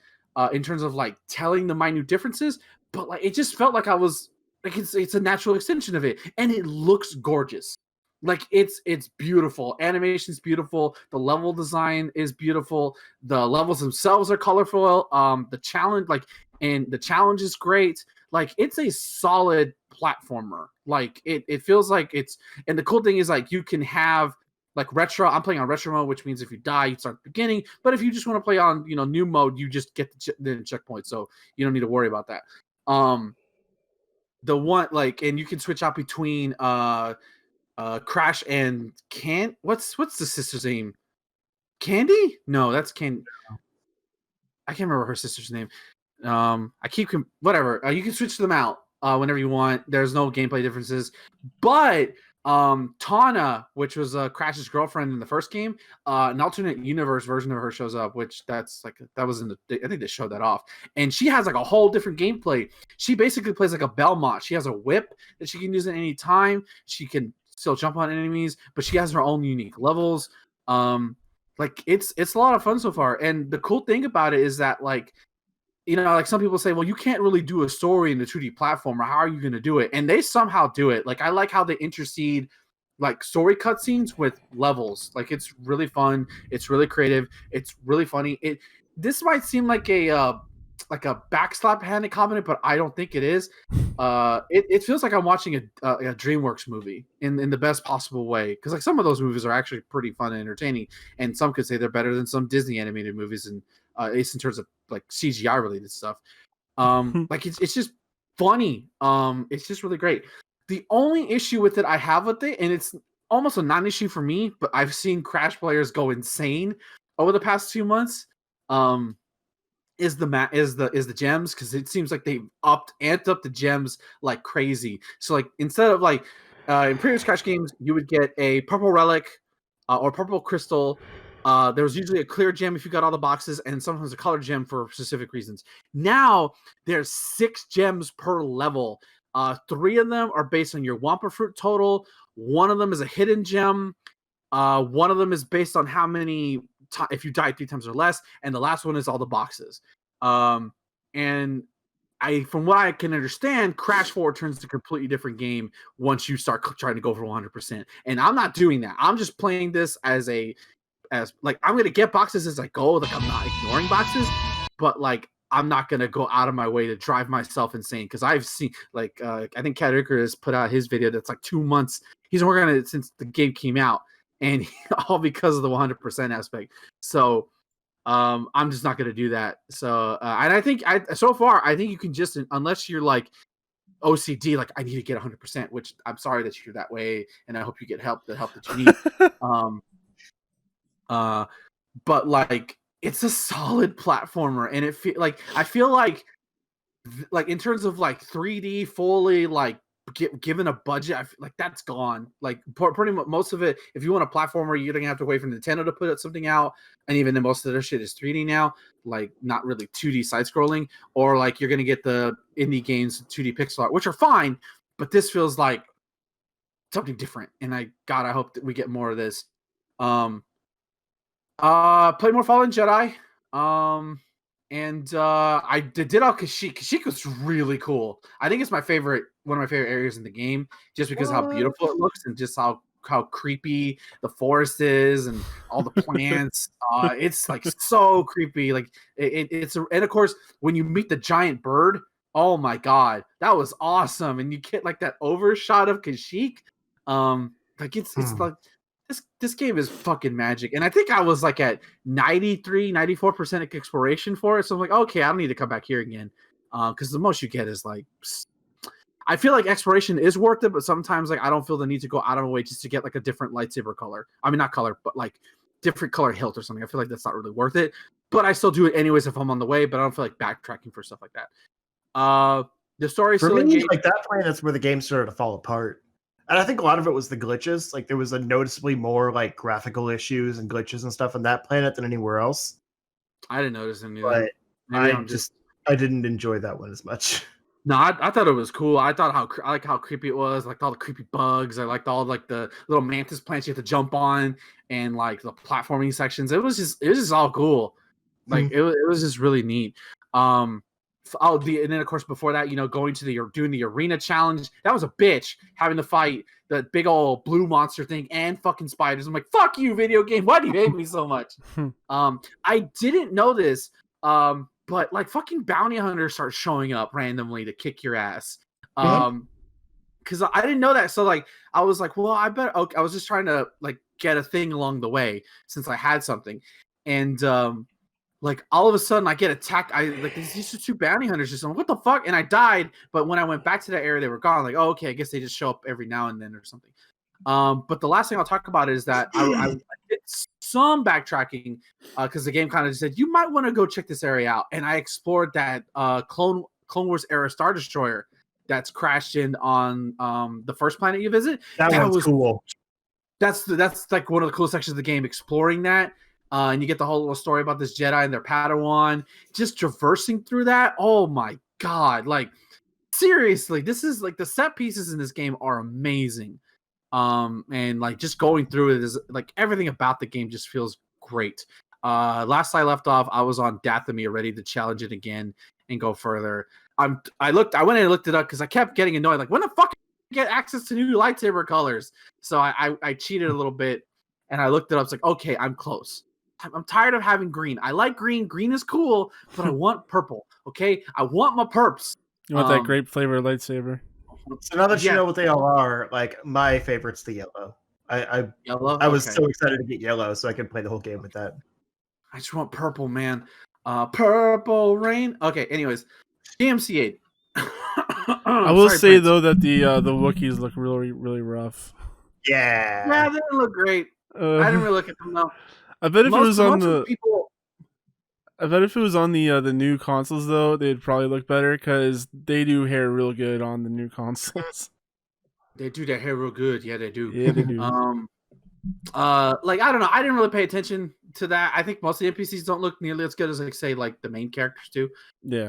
in terms of like telling the minute differences, but like it just felt like I was like it's a natural extension of it, and it looks gorgeous. Like it's beautiful. Animation's beautiful. The level design is beautiful. The levels themselves are colorful. The challenge is great. Like, it's a solid platformer. Like it feels like it's. And the cool thing is, like, you can have like retro. I'm playing on retro mode, which means if you die, you start at the beginning. But if you just want to play on new mode, you just get the checkpoint, so you don't need to worry about that. The one and you can switch out between Crash and what's the sister's name? Candy? No, that's Candy. I can't remember her sister's name. Whatever. You can switch them out whenever you want. There's no gameplay differences, but Tawna, which was Crash's girlfriend in the first game, an alternate universe version of her shows up, which I think they showed that off, and she has like a whole different gameplay. She basically plays like a Belmont. She has a whip that she can use at any time. She can still jump on enemies, but she has her own unique levels. Like it's a lot of fun so far, and the cool thing about it is that like some people say, well, you can't really do a story in the 2D platformer. How are you going to do it? And they somehow do it. Like, I like how they intercede like story cutscenes with levels. Like, it's really fun. It's really creative. It's really funny. This might seem like a like a backslap handed comment, but I don't think it is. It feels like I'm watching a DreamWorks movie in the best possible way, because like some of those movies are actually pretty fun and entertaining, and some could say they're better than some Disney animated movies, and at least in terms of like CGI related stuff. Like it's just funny. It's just really great. The only issue with it I have with it, and it's almost a non-issue for me, but I've seen Crash players go insane over the past 2 months. Is the gems, because it seems like they've amped up the gems like crazy. So like instead of like in previous Crash games, you would get a purple relic or purple crystal. There was usually a clear gem if you got all the boxes, and sometimes a colored gem for specific reasons. Now there's 6 gems per level. 3 of them are based on your Wampa Fruit total. 1 of them is a hidden gem. 1 of them is based on how many if you die 3 times or less, and the last one is all the boxes. And from what I can understand, Crash 4 turns to a completely different game once you start trying to go for 100%. And I'm not doing that. I'm just playing this as like I'm gonna get boxes as I go. Like I'm not ignoring boxes, but like I'm not gonna go out of my way to drive myself insane, because I've seen like I think Cat Icarus put out his video that's like 2 months. He's been working on it since the game came out, and all because of the 100% aspect. So I'm just not going to do that. So and I think so far I think you can just, unless you're like OCD, like I need to get 100%, which I'm sorry that you're that way, and I hope you get the help that you need. But like it's a solid platformer, and I feel like in terms of like 3D fully like given a budget, I feel like that's gone. Like pretty much most of it, if you want a platformer, you're gonna have to wait for Nintendo to put something out, and even then most of their shit is 3D now, like not really 2D side scrolling, or like you're gonna get the indie games 2D pixel art, which are fine, but this feels like something different, and I hope that we get more of this. Play more Fallen Jedi. And I did all Kashyyyk. Kashyyyk was really cool. I think it's one of my favorite areas in the game, just because of how beautiful it looks and just how creepy the forest is and all the plants. It's like so creepy. Like and of course when you meet the giant bird, oh my god, that was awesome. And you get like that overshot of Kashyyyk. Like it's like this game is fucking magic. And I think I was like at 94% exploration for it. So I'm like, okay, I don't need to come back here again. Because the most you get is like, I feel like exploration is worth it, but sometimes like I don't feel the need to go out of my way just to get like a different lightsaber color. I mean, not color, but like different color hilt or something. I feel like that's not really worth it. But I still do it anyways if I'm on the way, but I don't feel like backtracking for stuff like that. The story for me, like that point, that's where the game started to fall apart. And I think a lot of it was the glitches. Like there was a noticeably more like graphical issues and glitches and stuff on that planet than anywhere else. I didn't notice any of that. But I didn't enjoy that one as much. No, I thought it was cool. I like how creepy it was. I liked all the creepy bugs. I liked all like the little mantis plants you have to jump on, and like the platforming sections. It was just all cool. Like it was just really neat. And then of course before that, going to doing the arena challenge, that was a bitch, having to fight the big old blue monster thing and fucking spiders. I'm like, fuck you, video game. Why do you hate me so much? I didn't know this, but like fucking bounty hunters start showing up randomly to kick your ass. Because I didn't know that. So like I was like, well, I bet. Okay, I was just trying to like get a thing along the way since I had something, and like all of a sudden I get attacked. These are 2 bounty hunters or something. What the fuck? And I died. But when I went back to that area, they were gone. Like, oh, okay, I guess they just show up every now and then or something. But the last thing I'll talk about is that I did some backtracking because the game kind of just said, you might want to go check this area out. And I explored that Clone Wars era Star Destroyer that's crashed in on the first planet you visit. That was cool. That's like one of the coolest sections of the game, exploring that. And you get the whole little story about this Jedi and their Padawan, just traversing through that. Oh my god! Like seriously, this is like the set pieces in this game are amazing. And like just going through it is like everything about the game just feels great. Last I left off, I was on Dathomir, ready to challenge it again and go further. I went in and looked it up because I kept getting annoyed. Like, when the fuck do I get access to new lightsaber colors? So I cheated a little bit and I looked it up. It's like, okay, I'm close. I'm tired of having green. I like green. Green is cool, but I want purple. Okay, I want my perps. You want that grape flavor lightsaber. So now that you know what they all are, like my favorite's the yellow. Yellow. I was so excited to get yellow, so I could play the whole game with that. I just want purple, man. Purple rain. Okay. Anyways, GMC8. I will say though that the Wookiees look really really rough. Yeah. Yeah, they didn't look great. I didn't really look at them though. I bet if it was on the people. I bet if it was on the new consoles though, they'd probably look better because they do hair real good on the new consoles. They do their hair real good. Yeah, they do. Yeah, they do. Like I don't know. I didn't really pay attention to that. I think most of the NPCs don't look nearly as good as like say like the main characters do. Yeah.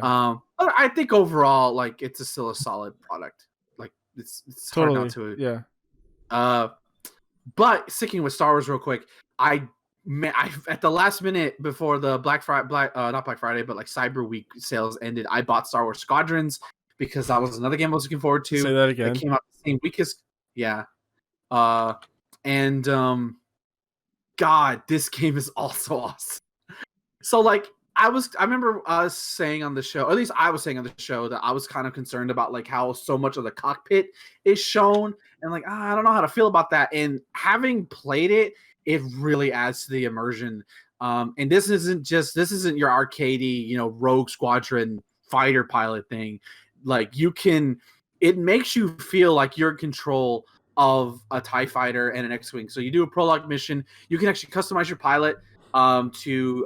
But I think overall like it's still a solid product. Like it's totally hard not to. Yeah. But sticking with Star Wars real quick, I at the last minute before the not Black Friday, but like Cyber Week sales ended, I bought Star Wars Squadrons because that was another game I was looking forward to. Say that again. It came out the same week as God, this game is also awesome. So like I remember us saying on the show, or at least I was saying on the show that I was kind of concerned about like how so much of the cockpit is shown, and like I don't know how to feel about that. And having played it, it really adds to the immersion. And this isn't your arcadey, Rogue Squadron fighter pilot thing. Like it makes you feel like you're in control of a TIE fighter and an X-Wing. So you do a prologue mission, you can actually customize your pilot to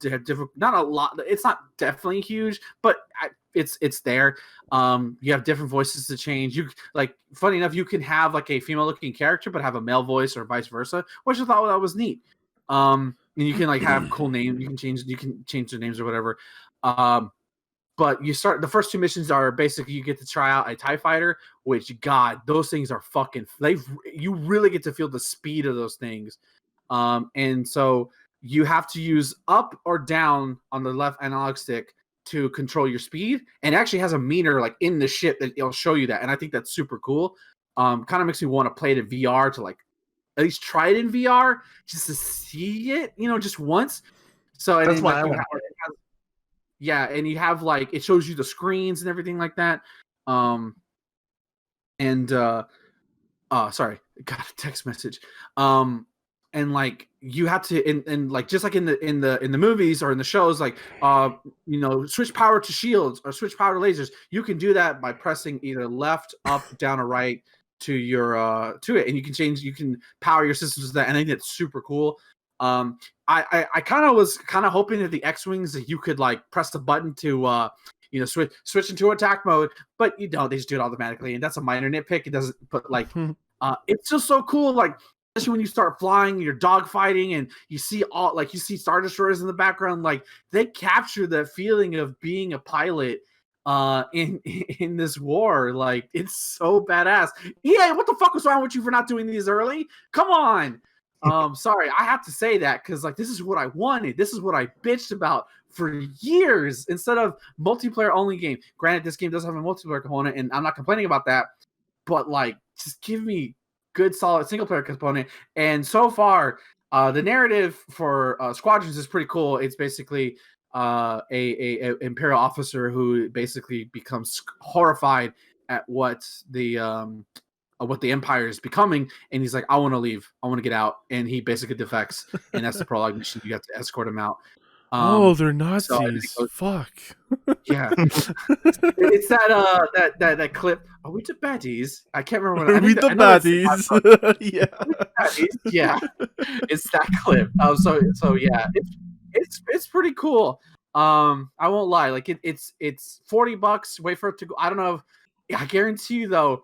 have different, not a lot, it's not definitely huge, but it's there. You have different voices to change. You like, funny enough, you can have like a female looking character but have a male voice or vice versa, which I thought that was neat. And you can like have cool names, you can change their names or whatever. But the first two missions are basically you get to try out a TIE fighter, which God, those things are you really get to feel the speed of those things. And so you have to use up or down on the left analog stick to control your speed, and it actually has a meter like in the ship that it'll show you that, and I think that's super cool. Kind of makes me want to play it in VR to like at least try it in VR just to see it, just once. So that's why I want it. Yeah, and you have like it shows you the screens and everything like that. Sorry, got a text message. And like you have to, and like just like in the movies or in the shows, like switch power to shields or switch power to lasers. You can do that by pressing either left, up, down, or right to your to it, and you can power your systems with that. And I think that's super cool. I kind of was hoping that the X-Wings that you could like press the button to switch into attack mode, but they just do it automatically, and that's a minor nitpick. It doesn't, but like it's just so cool, like especially when you start flying, you're dogfighting, and you see Star Destroyers in the background. Like they capture the feeling of being a pilot in this war. Like it's so badass. EA, what the fuck was wrong with you for not doing these early? Come on. Sorry, I have to say that because like this is what I wanted. This is what I bitched about for years instead of multiplayer only game. Granted, this game does have a multiplayer component, and I'm not complaining about that. But like, just give me good solid single player component. And so far, the narrative for Squadrons is pretty cool. It's basically a Imperial officer who basically becomes horrified at what the Empire is becoming, and he's like, I want to leave, I want to get out, and he basically defects, and that's the prologue mission. You have to escort him out. They're Nazis. So fuck. Yeah. It's that clip. Are we the baddies? I can't remember. Are we the baddies? Yeah. Yeah. It's that clip. So yeah, it's pretty cool. I won't lie. Like it's $40. Wait for it to go. I don't know. I guarantee you though,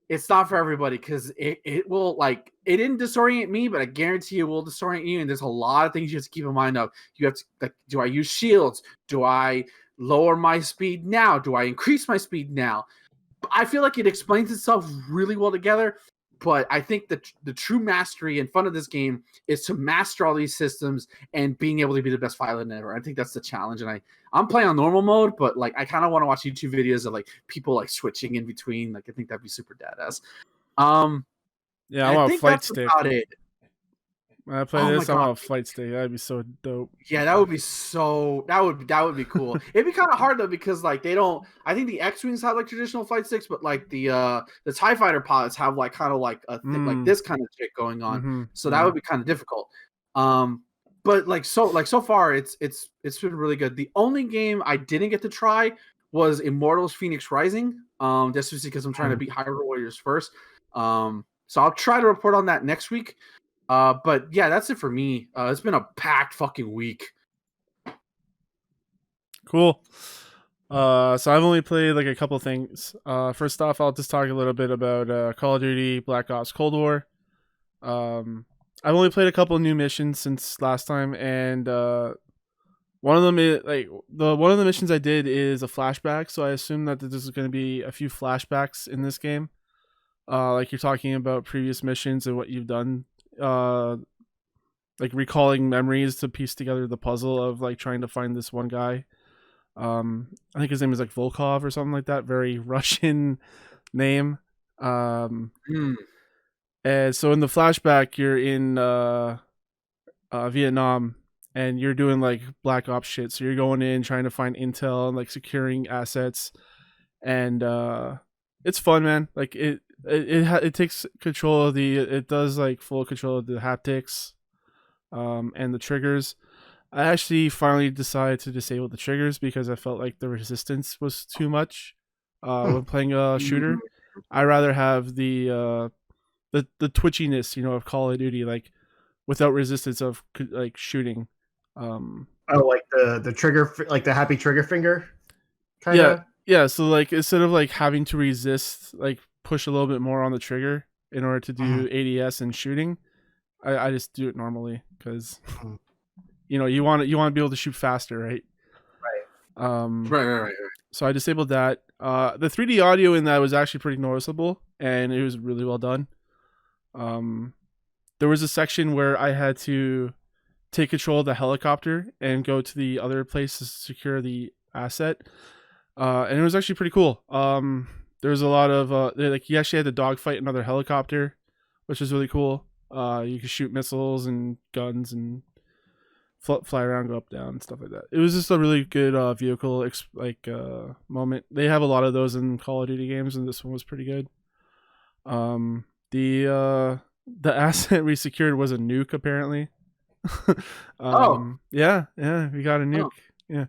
it's not for everybody because it will like it didn't disorient me, but I guarantee it will disorient you. And there's a lot of things you have to keep in mind of. You have to like, do I use shields? Do I lower my speed now? Do I increase my speed now? I feel like it explains itself really well together. But I think the true mastery and fun of this game is to master all these systems and being able to be the best pilot ever. I think that's the challenge. And I'm playing on normal mode, but like I kind of want to watch YouTube videos of like people like switching in between. Like I think that'd be super badass. Yeah, I want a flight stick. About it. When I play this, I want a flight stick. That'd be so dope. Yeah, that would be so. That would be cool. It'd be kind of hard though because like they don't. I think the X-wings have like traditional flight sticks, but like the TIE fighter pilots have like kind of like a like this kind of shit going on. So that would be kind of difficult. But like so far, it's been really good. The only game I didn't get to try was Immortals: Phoenix Rising. Just because I'm trying to beat Hyrule Warriors first. So I'll try to report on that next week. But yeah, that's it for me. It's been a packed fucking week. Cool. So I've only played like a couple things. First off, I'll just talk a little bit about Call of Duty Black Ops Cold War. I've only played a couple new missions since last time, and one of them is one of the missions I did is a flashback. So I assume that there's going to be a few flashbacks in this game. Like you're talking about previous missions and what you've done. Like recalling memories to piece together the puzzle of like trying to find this one guy. I think his name is like Volkov or something like that. Very Russian name. And so in the flashback, you're in Vietnam, and you're doing like Black Ops shit. So you're going in trying to find intel and like securing assets, and it's fun, man. Like it takes control of it does like full control of the haptics, and the triggers. I actually finally decided to disable the triggers because I felt like the resistance was too much when playing a shooter. I rather have the twitchiness, of Call of Duty, like without resistance of like shooting. Like the trigger, like the happy trigger finger. Kinda? Yeah. So like instead of like having to resist, like push a little bit more on the trigger in order to do ADS and shooting, I just do it normally because you want to be able to shoot faster, right? Right. So I disabled that. The 3D audio in that was actually pretty noticeable, and it was really well done. There was a section where I had to take control of the helicopter and go to the other place to secure the asset, and it was actually pretty cool. There was a lot of like you actually had to dogfight another helicopter, which was really cool. You could shoot missiles and guns and fly around, go up, down, and stuff like that. It was just a really good vehicle moment. They have a lot of those in Call of Duty games, and this one was pretty good. The asset we secured was a nuke, apparently. Yeah, we got a nuke. Yeah.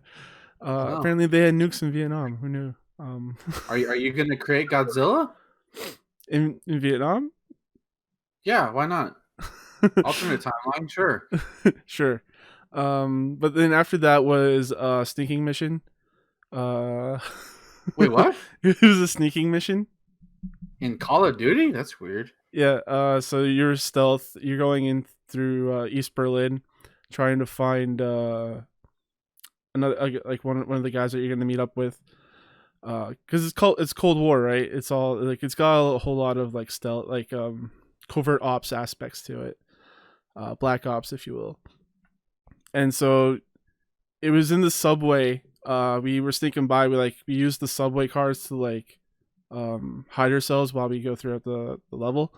Apparently they had nukes in Vietnam. Who knew? Are you gonna create Godzilla in Vietnam? Yeah, why not? Alternate timeline, sure. Sure. But then after that was a sneaking mission. Wait, what? It was a sneaking mission in Call of Duty. That's weird. Yeah. So you're stealth. You're going in through East Berlin, trying to find another like one of the guys that you're gonna meet up with. Because it's Cold War, right? It's all like it's got a whole lot of like stealth, like covert ops aspects to it, Black Ops, if you will. And so it was in the subway. We were sneaking by. We used the subway cars to like hide ourselves while we go throughout the level,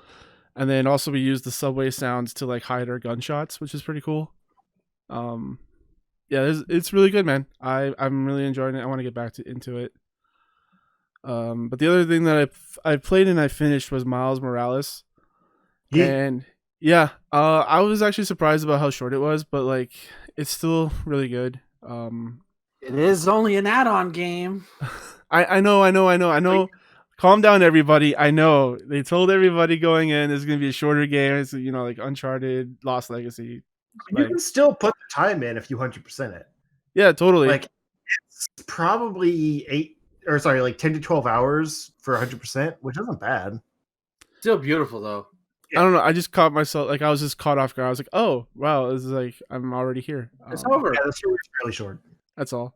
and then also we used the subway sounds to like hide our gunshots, which is pretty cool. Yeah, it's really good, man. I'm really enjoying it. I want to get back into it. But the other thing that I played and I finished was Miles Morales. Yeah. And yeah, I was actually surprised about how short it was, but like it's still really good. It is only an add-on game. I know. Calm down, everybody. I know they told everybody going in it's gonna be a shorter game. It's like Uncharted, Lost Legacy. You can still put the time in if you 100% it. Yeah, totally. Like it's probably 10 to 12 hours for 100%, which isn't bad. Still beautiful though. Yeah. I don't know. I just caught myself I was just caught off guard. I was like, oh wow, this is like I'm already here. It's over. Yeah, the story's fairly short. That's all.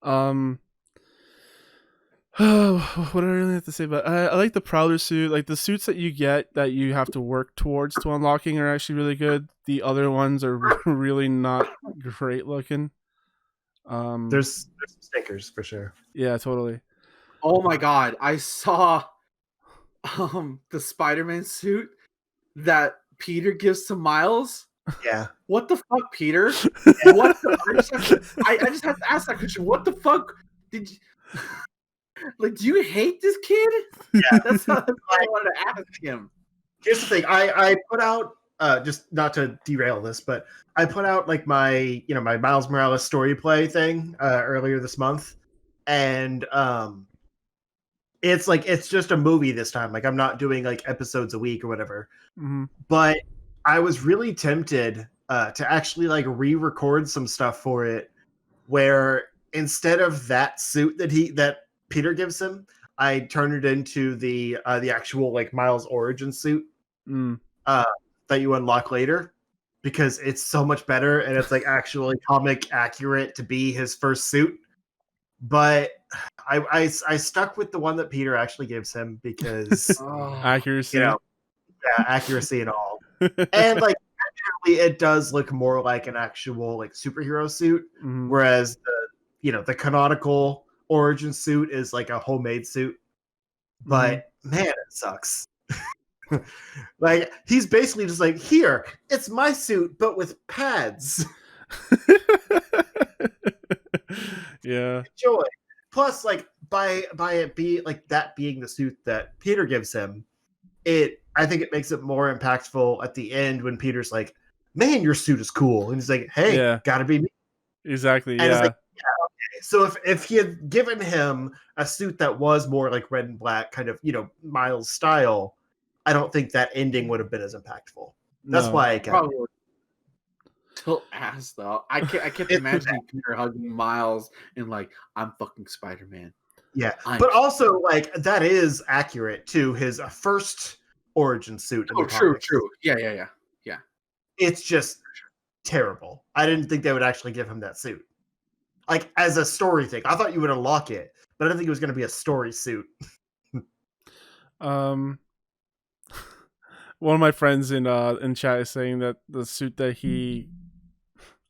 What do I really have to say about? I like the Prowler suit. Like the suits that you get that you have to work towards to unlocking are actually really good. The other ones are really not great looking. There's stickers for sure. Yeah, totally. Oh my god, I saw the Spider-Man suit that Peter gives to Miles. Yeah. What the fuck, Peter? What I just have to ask that question. What the fuck did you like? Do you hate this kid? Yeah. That's what I wanted to ask him. Here's the thing. I put out just not to derail this, but I put out like my my Miles Morales story play thing earlier this month, and it's just a movie this time. Like I'm not doing like episodes a week or whatever. Mm-hmm. But I was really tempted to actually like re-record some stuff for it, where instead of that suit that Peter gives him, I turn it into the actual like Miles origin suit that you unlock later, because it's so much better and it's like actually comic accurate to be his first suit. But I stuck with the one that Peter actually gives him because accuracy, accuracy and all, and like actually it does look more like an actual like superhero suit, whereas the canonical origin suit is like a homemade suit. But man, it sucks. Like he's basically just like, here, it's my suit but with pads. Yeah. Enjoy. Plus, like by it be like that being the suit that Peter gives him, I think it makes it more impactful at the end when Peter's like, man, your suit is cool. And he's like, hey, gotta be me. Exactly. And it's like, okay. So if he had given him a suit that was more like red and black, kind of, Miles style, I don't think that ending would have been as impactful. That's why I kept it. Till ass though. I kept imagining Peter hugging Miles and like, I'm fucking Spider-Man. Yeah, but also like that is accurate to his first origin suit. True. Yeah. It's just terrible. I didn't think they would actually give him that suit. Like as a story thing, I thought you would unlock it, but I didn't think it was going to be a story suit. One of my friends in chat is saying that the suit that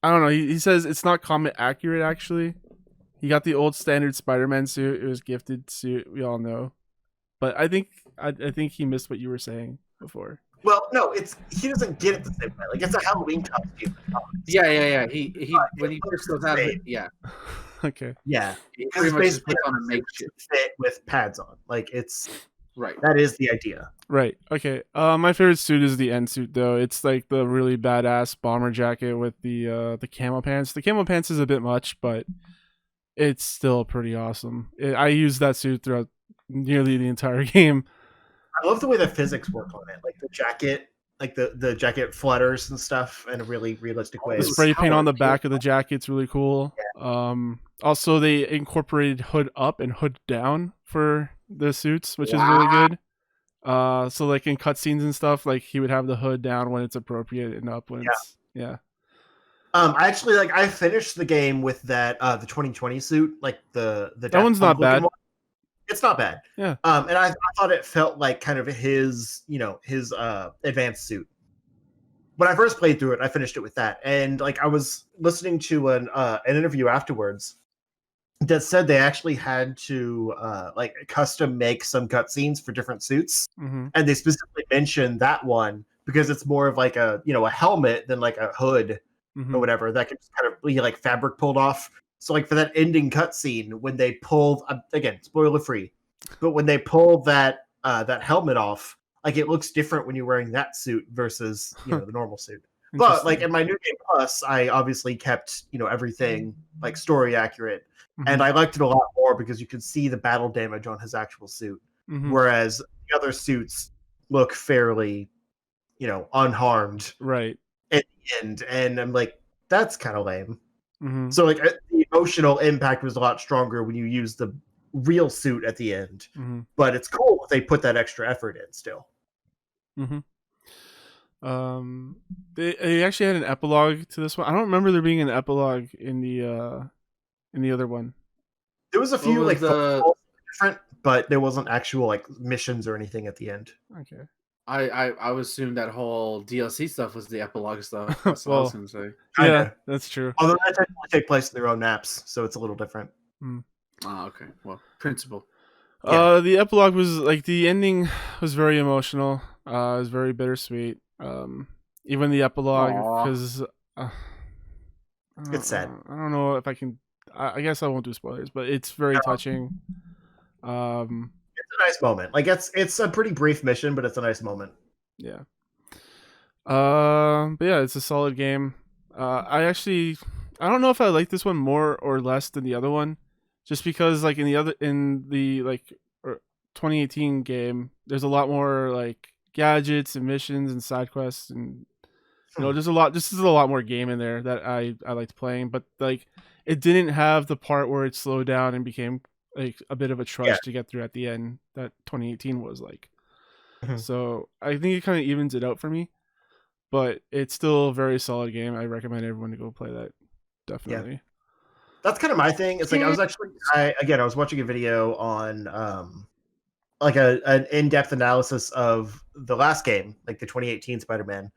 I don't know, he says it's not comic accurate actually. He got the old standard Spider-Man suit. It was gifted suit, we all know. But I think he missed what you were saying before. Well, no, he doesn't get it the same way. Like it's a Halloween costume. Yeah. He when he first goes out of it, yeah. Okay. Yeah. He pretty much just puts on a makeshift fit with pads on. Like it's right. That is the idea. Right. Okay. My favorite suit is the end suit though. It's like the really badass bomber jacket with the camo pants. The camo pants is a bit much, but it's still pretty awesome. I use that suit throughout nearly the entire game. I love the way the physics work on it. Like the jacket, like the jacket flutters and stuff in a really realistic way. The spray paint on the back of the jacket's really cool. Yeah. Also they incorporated hood up and hood down for the suits, which is really good. So like in cutscenes and stuff, like he would have the hood down when it's appropriate and up when it's I actually I finished the game with that the 2020 suit, like the that one's not bad. One. It's not bad. Yeah. And I thought it felt like kind of his advanced suit. When I first played through it, I finished it with that, and like I was listening to an interview afterwards that said they actually had to custom make some cutscenes for different suits, and they specifically mentioned that one because it's more of like a helmet than like a hood or whatever that can just kind of be like fabric pulled off. So like for that ending cutscene when they pulled again, spoiler free, but when they pull that helmet off, like it looks different when you're wearing that suit versus the normal suit. But like in my New Game Plus, I obviously kept everything like story accurate. And I liked it a lot more because you could see the battle damage on his actual suit. Whereas the other suits look fairly, unharmed. Right. At the end. And I'm like, that's kind of lame. So like the emotional impact was a lot stronger when you use the real suit at the end. But it's cool if they put that extra effort in still. They actually had an epilogue to this one. I don't remember there being an epilogue in the other one. There was a few different, but there wasn't actual like missions or anything at the end. Okay. I would assume that whole DLC stuff was the epilogue stuff. That's what I was going to say. Yeah, that's true. Although that technically take place in their own maps, so it's a little different. Oh, okay. Well, principle. Yeah. The epilogue was like the ending was very emotional. It was very bittersweet. even the epilogue, because it's sad. I don't know if I can. I guess I won't do spoilers, but it's very touching. It's a nice moment. Like it's a pretty brief mission, but it's a nice moment. Yeah. But yeah, it's a solid game. I don't know if I like this one more or less than the other one, just because like in the 2018 game, there's a lot more like gadgets and missions and side quests, and there's a lot. This is a lot more game in there that I liked playing, but like it didn't have the part where it slowed down and became like a bit of a trudge to get through at the end that 2018 was like. So I think it kind of evens it out for me, but it's still a very solid game. I recommend everyone to go play that. Definitely. Yeah. That's kind of my thing. It's like I was watching a video on like an in-depth analysis of the last game, like the 2018 Spider-Man.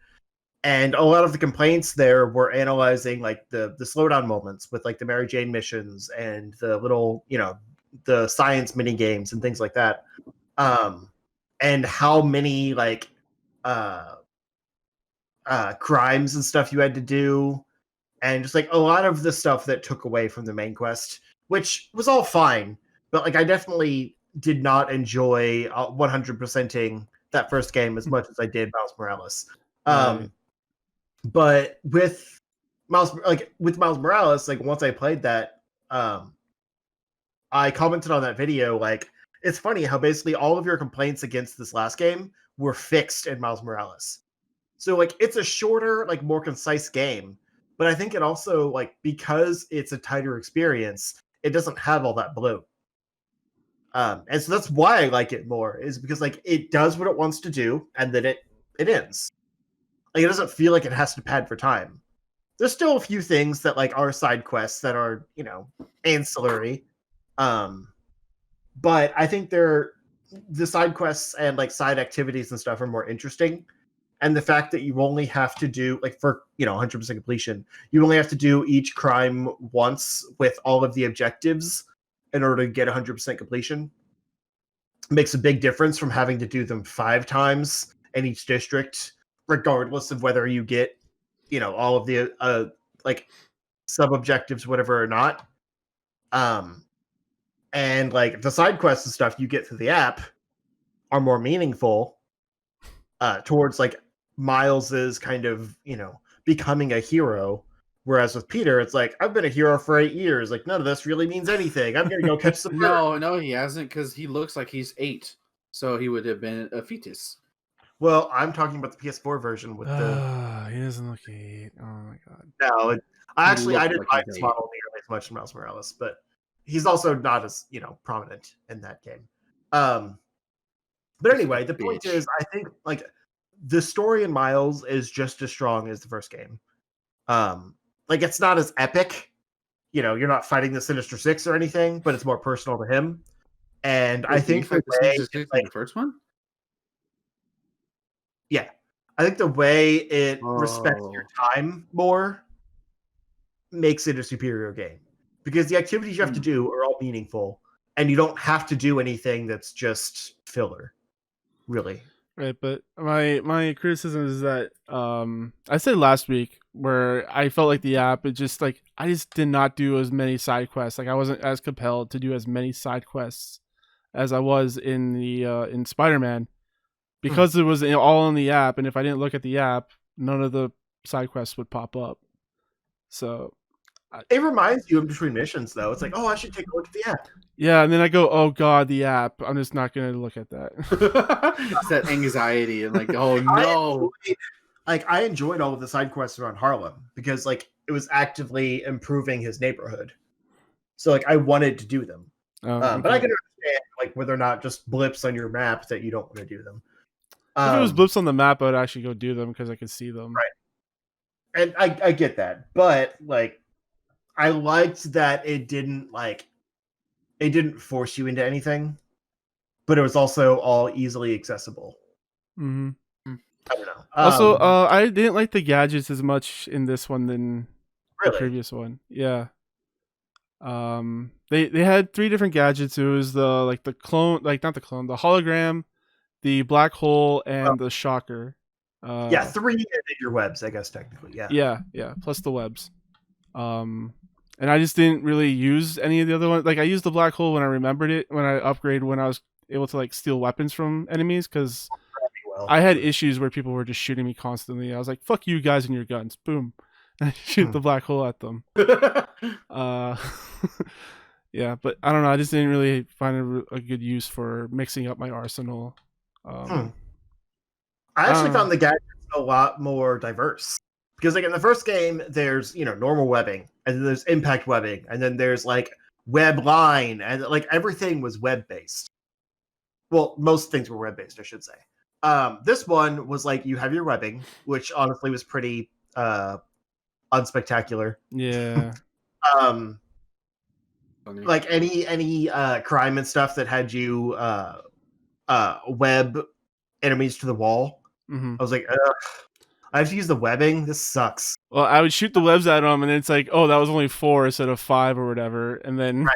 And a lot of the complaints there were analyzing like the slowdown moments with like the Mary Jane missions and the little, the science mini games and things like that. And how many like crimes and stuff you had to do, and just like a lot of the stuff that took away from the main quest, which was all fine, but like I definitely did not enjoy 100%ing that first game as much as I did Miles Morales. Right. But with Miles Morales, like once I played that, I commented on that video, like, it's funny how basically all of your complaints against this last game were fixed in Miles Morales. So like it's a shorter, like more concise game, but I think it also, like, because it's a tighter experience, it doesn't have all that bloat. And so that's why I like it more, is because like it does what it wants to do, and then it ends. Like it doesn't feel like it has to pad for time. There's still a few things that like are side quests that are, ancillary. But I think the side quests and like side activities and stuff are more interesting. And the fact that you only have to do, like, for 100% completion, you only have to do each crime once with all of the objectives in order to get 100% completion makes a big difference from having to do them 5 times in each district, regardless of whether you get, all of the like sub objectives, whatever, or not. And like the side quests and stuff you get through the app are more meaningful towards like Miles's kind of, becoming a hero. Whereas with Peter, it's like, I've been a hero for 8 years. Like, none of this really means anything. I'm going to go catch some bird. No, he hasn't, because he looks like he's 8. So he would have been a fetus. Well, I'm talking about the PS4 version with he doesn't look 8. Oh my god. No, I didn't like this model nearly as much in Miles Morales, but he's also not as, prominent in that game. But anyway, the point is, I think like the story in Miles is just as strong as the first game. Like it's not as epic, you're not fighting the Sinister Six or anything, but it's more personal to him. And I think the way, like, the first one, yeah, I think the way it respects your time more makes it a superior game, because the activities you have to do are all meaningful, and you don't have to do anything that's just filler, really. Right, but my criticism is that I said last week where I felt like the app, it just like I just did not do as many side quests. Like I wasn't as compelled to do as many side quests as I was in the in Spider-Man, because it was all in the app, and if I didn't look at the app, none of the side quests would pop up. So it reminds you in between missions, though. It's like, oh, I should take a look at the app. Yeah, and then I go, oh god, the app. I'm just not going to look at that. It's that anxiety and like, oh no. I enjoyed all of the side quests around Harlem, because like it was actively improving his neighborhood. So like I wanted to do them. But I can understand like whether or not just blips on your map that you don't want to do them. If it was blips on the map, I would actually go do them because I could see them. Right. And I get that. But like I liked that it didn't force you into anything, but it was also all easily accessible. Mm-hmm. I don't know. Also, I didn't like the gadgets as much in this one than the previous one. Yeah. They had 3 different gadgets. It was the clone, like not the clone, the hologram, the black hole, and the shocker. Yeah, 3 and then your webs, I guess technically. Yeah, plus the webs. And I just didn't really use any of the other ones. Like I used the black hole when I remembered it, when I upgraded, when I was able to like steal weapons from enemies, because I had issues where people were just shooting me constantly. I was like, "Fuck you guys and your guns!" Boom, and I shoot the black hole at them. Yeah, but I don't know. I just didn't really find a good use for mixing up my arsenal. I actually found the gadgets a lot more diverse. Because like in the first game, there's normal webbing, and then there's impact webbing, and then there's like web line, and like everything was web based. Well, most things were web based, I should say. This one was like you have your webbing, which honestly was pretty unspectacular. Yeah. Like any crime and stuff that had you web enemies to the wall. I was like, ugh. I have to use the webbing. This sucks. Well, I would shoot the webs at them, and then it's like, oh, that was only 4 instead of 5 or whatever, and then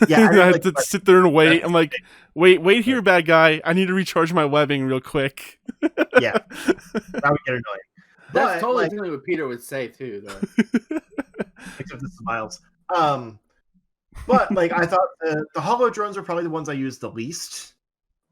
yeah, I had to sit there and wait. I'm like, wait here, bad guy. I need to recharge my webbing real quick. Yeah, that would get annoying. That's totally something what Peter would say too, though. Except the smiles. But like I thought the hollow drones were probably the ones I used the least.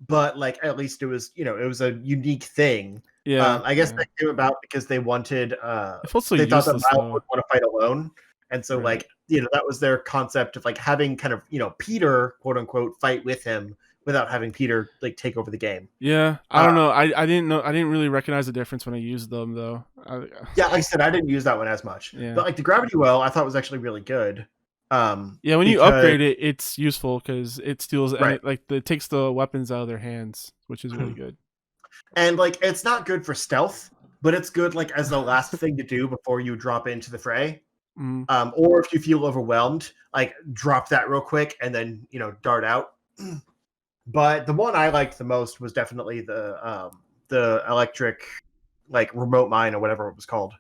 But like at least it was it was a unique thing. Yeah, I guess that came about because they wanted. They thought that Miles would want to fight alone, and so like that was their concept of like having kind of Peter quote unquote fight with him without having Peter like take over the game. Yeah, I don't know. I didn't know. I didn't really recognize the difference when I used them though. Yeah, like I said, I didn't use that one as much. Yeah. But like the gravity well, I thought was actually really good. Yeah, when you upgrade it, it's useful because it steals it takes the weapons out of their hands, which is really good. And like it's not good for stealth, but it's good like as the last thing to do before you drop into the fray. Or if you feel overwhelmed, like drop that real quick and then dart out. But the one I liked the most was definitely the electric like remote mine or whatever it was called.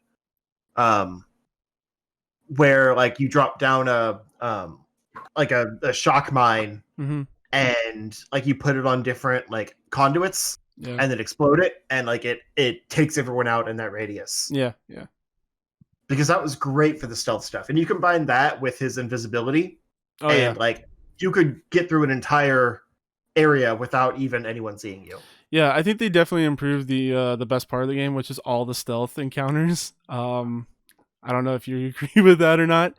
Where like you drop down a shock mine and like you put it on different like conduits and then explode it and like it takes everyone out in that radius. Yeah. Because that was great for the stealth stuff. And you combine that with his invisibility like you could get through an entire area without even anyone seeing you. Yeah, I think they definitely improved the best part of the game, which is all the stealth encounters. I don't know if you agree with that or not,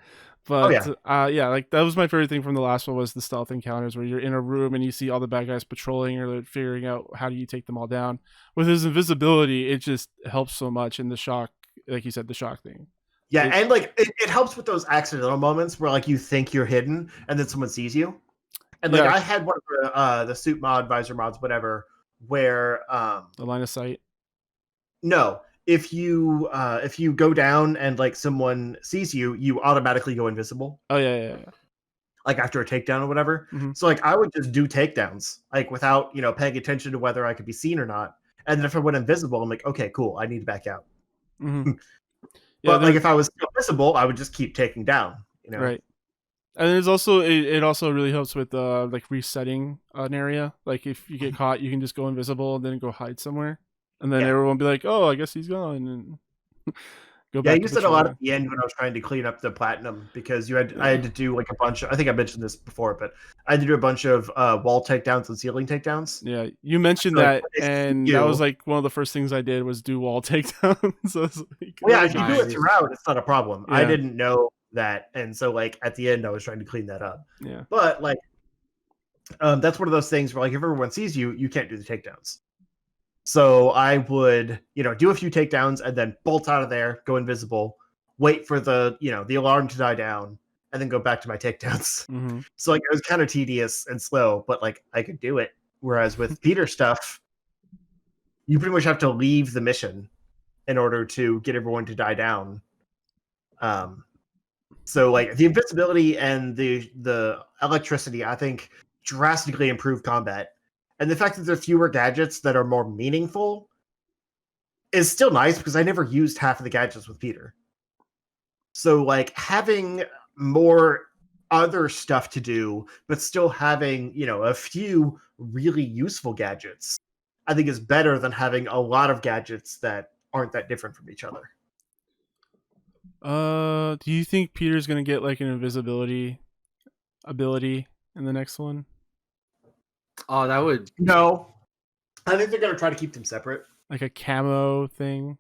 but like that was my favorite thing from the last one was the stealth encounters where you're in a room and you see all the bad guys patrolling or figuring out how do you take them all down. With his invisibility, it just helps so much in the shock, like you said, the shock thing. Yeah, and like it helps with those accidental moments where like you think you're hidden and then someone sees you. And like I had one of the suit mod, visor mods, whatever, where the line of sight. No. If you go down and like someone sees you, you automatically go invisible. Oh yeah. Like after a takedown or whatever. So like I would just do takedowns like without paying attention to whether I could be seen or not. And then if I went invisible, I'm like, okay, cool, I need to back out. But like if I was invisible, I would just keep taking down. Right. And there's also it also really helps with like resetting an area. Like if you get caught, you can just go invisible and then go hide somewhere. And then everyone will be like, "Oh, I guess he's gone." And go back. Yeah, I used it a lot at the end when I was trying to clean up the platinum because I had to do like a bunch. I think I mentioned this before, but I had to do a bunch of wall takedowns and ceiling takedowns. Yeah, you mentioned that, and that was like one of the first things I did was do wall takedowns. So like, if you do it throughout, it's not a problem. Yeah. I didn't know that, and so like at the end, I was trying to clean that up. Yeah, but like, that's one of those things where like if everyone sees you, you can't do the takedowns. So I would, do a few takedowns and then bolt out of there, go invisible, wait for the, the alarm to die down, and then go back to my takedowns. So like it was kind of tedious and slow, but like I could do it. Whereas with Peter stuff, you pretty much have to leave the mission in order to get everyone to die down. So like the invisibility and the electricity, I think, drastically improved combat. And the fact that there are fewer gadgets that are more meaningful is still nice because I never used half of the gadgets with Peter. So like having more other stuff to do, but still having, a few really useful gadgets I think is better than having a lot of gadgets that aren't that different from each other. Do you think Peter's gonna get like an invisibility ability in the next one? Oh, that would No. I think they're gonna try to keep them separate. Like a camo thing?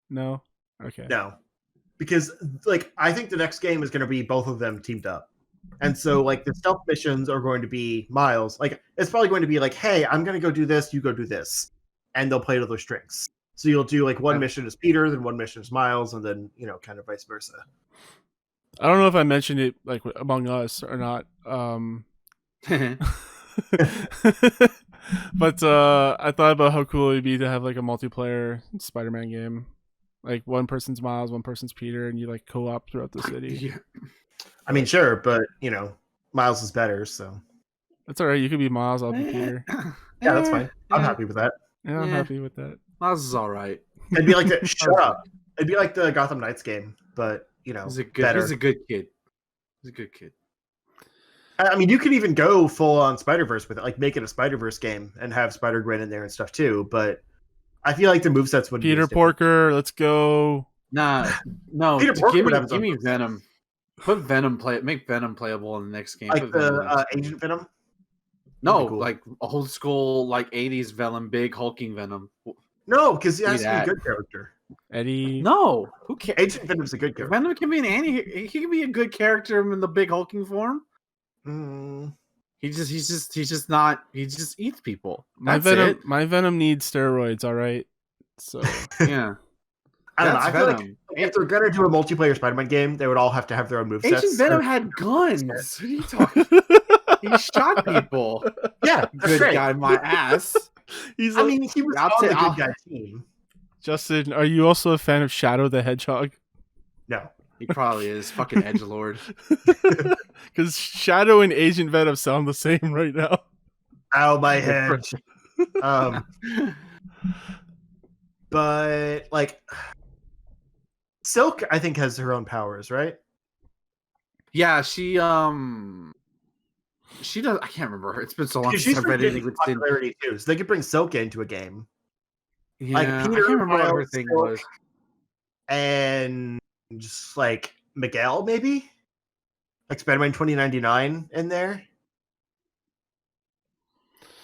No? Okay. No. Because like I think the next game is gonna be both of them teamed up. And so like the stealth missions are going to be Miles. Like it's probably going to be like, hey, I'm gonna go do this, you go do this. And they'll play to those strengths. So you'll do like one mission is Peter, then one mission is Miles, and then kind of vice versa. I don't know if I mentioned it like Among Us or not. But I thought about how cool it'd be to have like a multiplayer Spider-Man game. Like one person's Miles, one person's Peter, and you like co-op throughout the city. Yeah. I mean, sure, but Miles is better, so that's all right. You could be Miles, I'll be Peter. Yeah, that's fine. I'm happy with that. Yeah, I'm happy with that. Miles is all right. It'd be like the shut up. It'd be like the Gotham Knights game, but better. He's a good kid. He's a good kid. I mean, you could even go full on Spider-Verse with it, like make it a Spider-Verse game and have Spider-Gwen in there and stuff too. But I feel like the movesets would Peter Porker, let's go. Nah, no. Peter Porker give me Venom. Put Venom make Venom playable in the next game. Like the Agent Venom. No, cool. Like old school, like 80s Venom, big hulking Venom. No, because he has to be a good character. Eddie. No, who cares? Agent Venom's a good character. Venom can be he can be a good character in the big hulking form. He just eats people. My Venom needs steroids, all right. So yeah. I don't know. I feel like if they're gonna do a multiplayer Spider-Man game, they would all have to have their own movesets. Agent Venom had guns. What are you talking? He shot people. Yeah, good great. guy, my ass. He was on the good guy team. Justin, are you also a fan of Shadow the Hedgehog? No. He probably is. Fucking edgelord. Because Shadow and Agent Venom sound the same right now. Ow, my head. But like Silk, I think, has her own powers, right? Yeah, she does. I can't remember her. It's been so long since I've read anything with popularity too. So they could bring Silk into a game. Yeah, like Peter, I can't remember what her thing was. And just like Miguel, maybe like Spider-Man 2099 in there,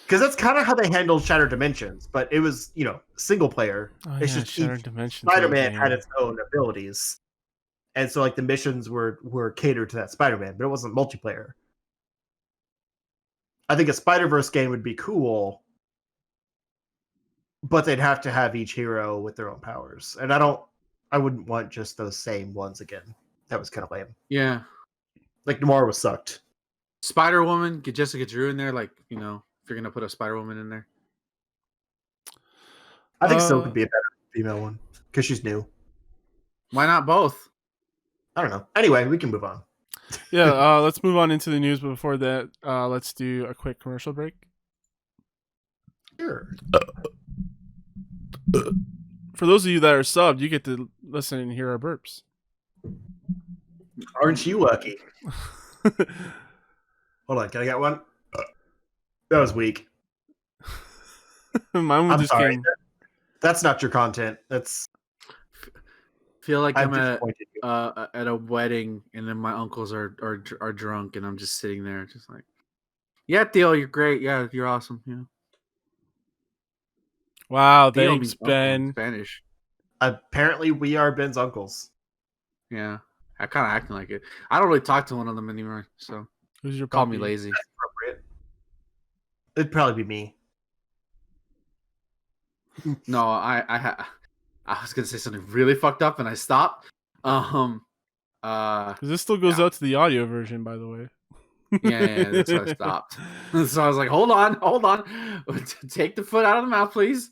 because that's kind of how they handled Shattered Dimensions, but it was single player. It's just Shattered Dimensions. Spider-Man had its own abilities, and so like the missions were catered to that Spider-Man, but it wasn't multiplayer. I think a Spider-Verse game would be cool, but they'd have to have each hero with their own powers, and I wouldn't want just those same ones again. That was kind of lame. Yeah. Like Noir was sucked. Spider-Woman, get Jessica Drew in there, like, if you're going to put a Spider-Woman in there. I think Silk could be a better female one because she's new. Why not both? I don't know. Anyway, we can move on. Yeah, let's move on into the news, but before that, let's do a quick commercial break. Sure. For those of you that are subbed, you get to listen and hear our burps. Aren't you lucky? Hold on, can I get one? That was weak. Mine I'm just sorry. That's not your content. That's. Feel like I'm at a wedding, and then my uncles are drunk, and I'm just sitting there, just like, yeah, Theo, you're great. Yeah, you're awesome. Yeah. Wow, thanks, Ben. Spanish. Apparently, we are Ben's uncles. Yeah, I kind of acting like it. I don't really talk to one of them anymore, so who's your call me lazy. That's appropriate. It'd probably be me. No, I was gonna say something really fucked up, and I stopped. Because this still goes out to the audio version, by the way. Yeah, that's why I stopped. So I was like, hold on. Take the foot out of the mouth, please.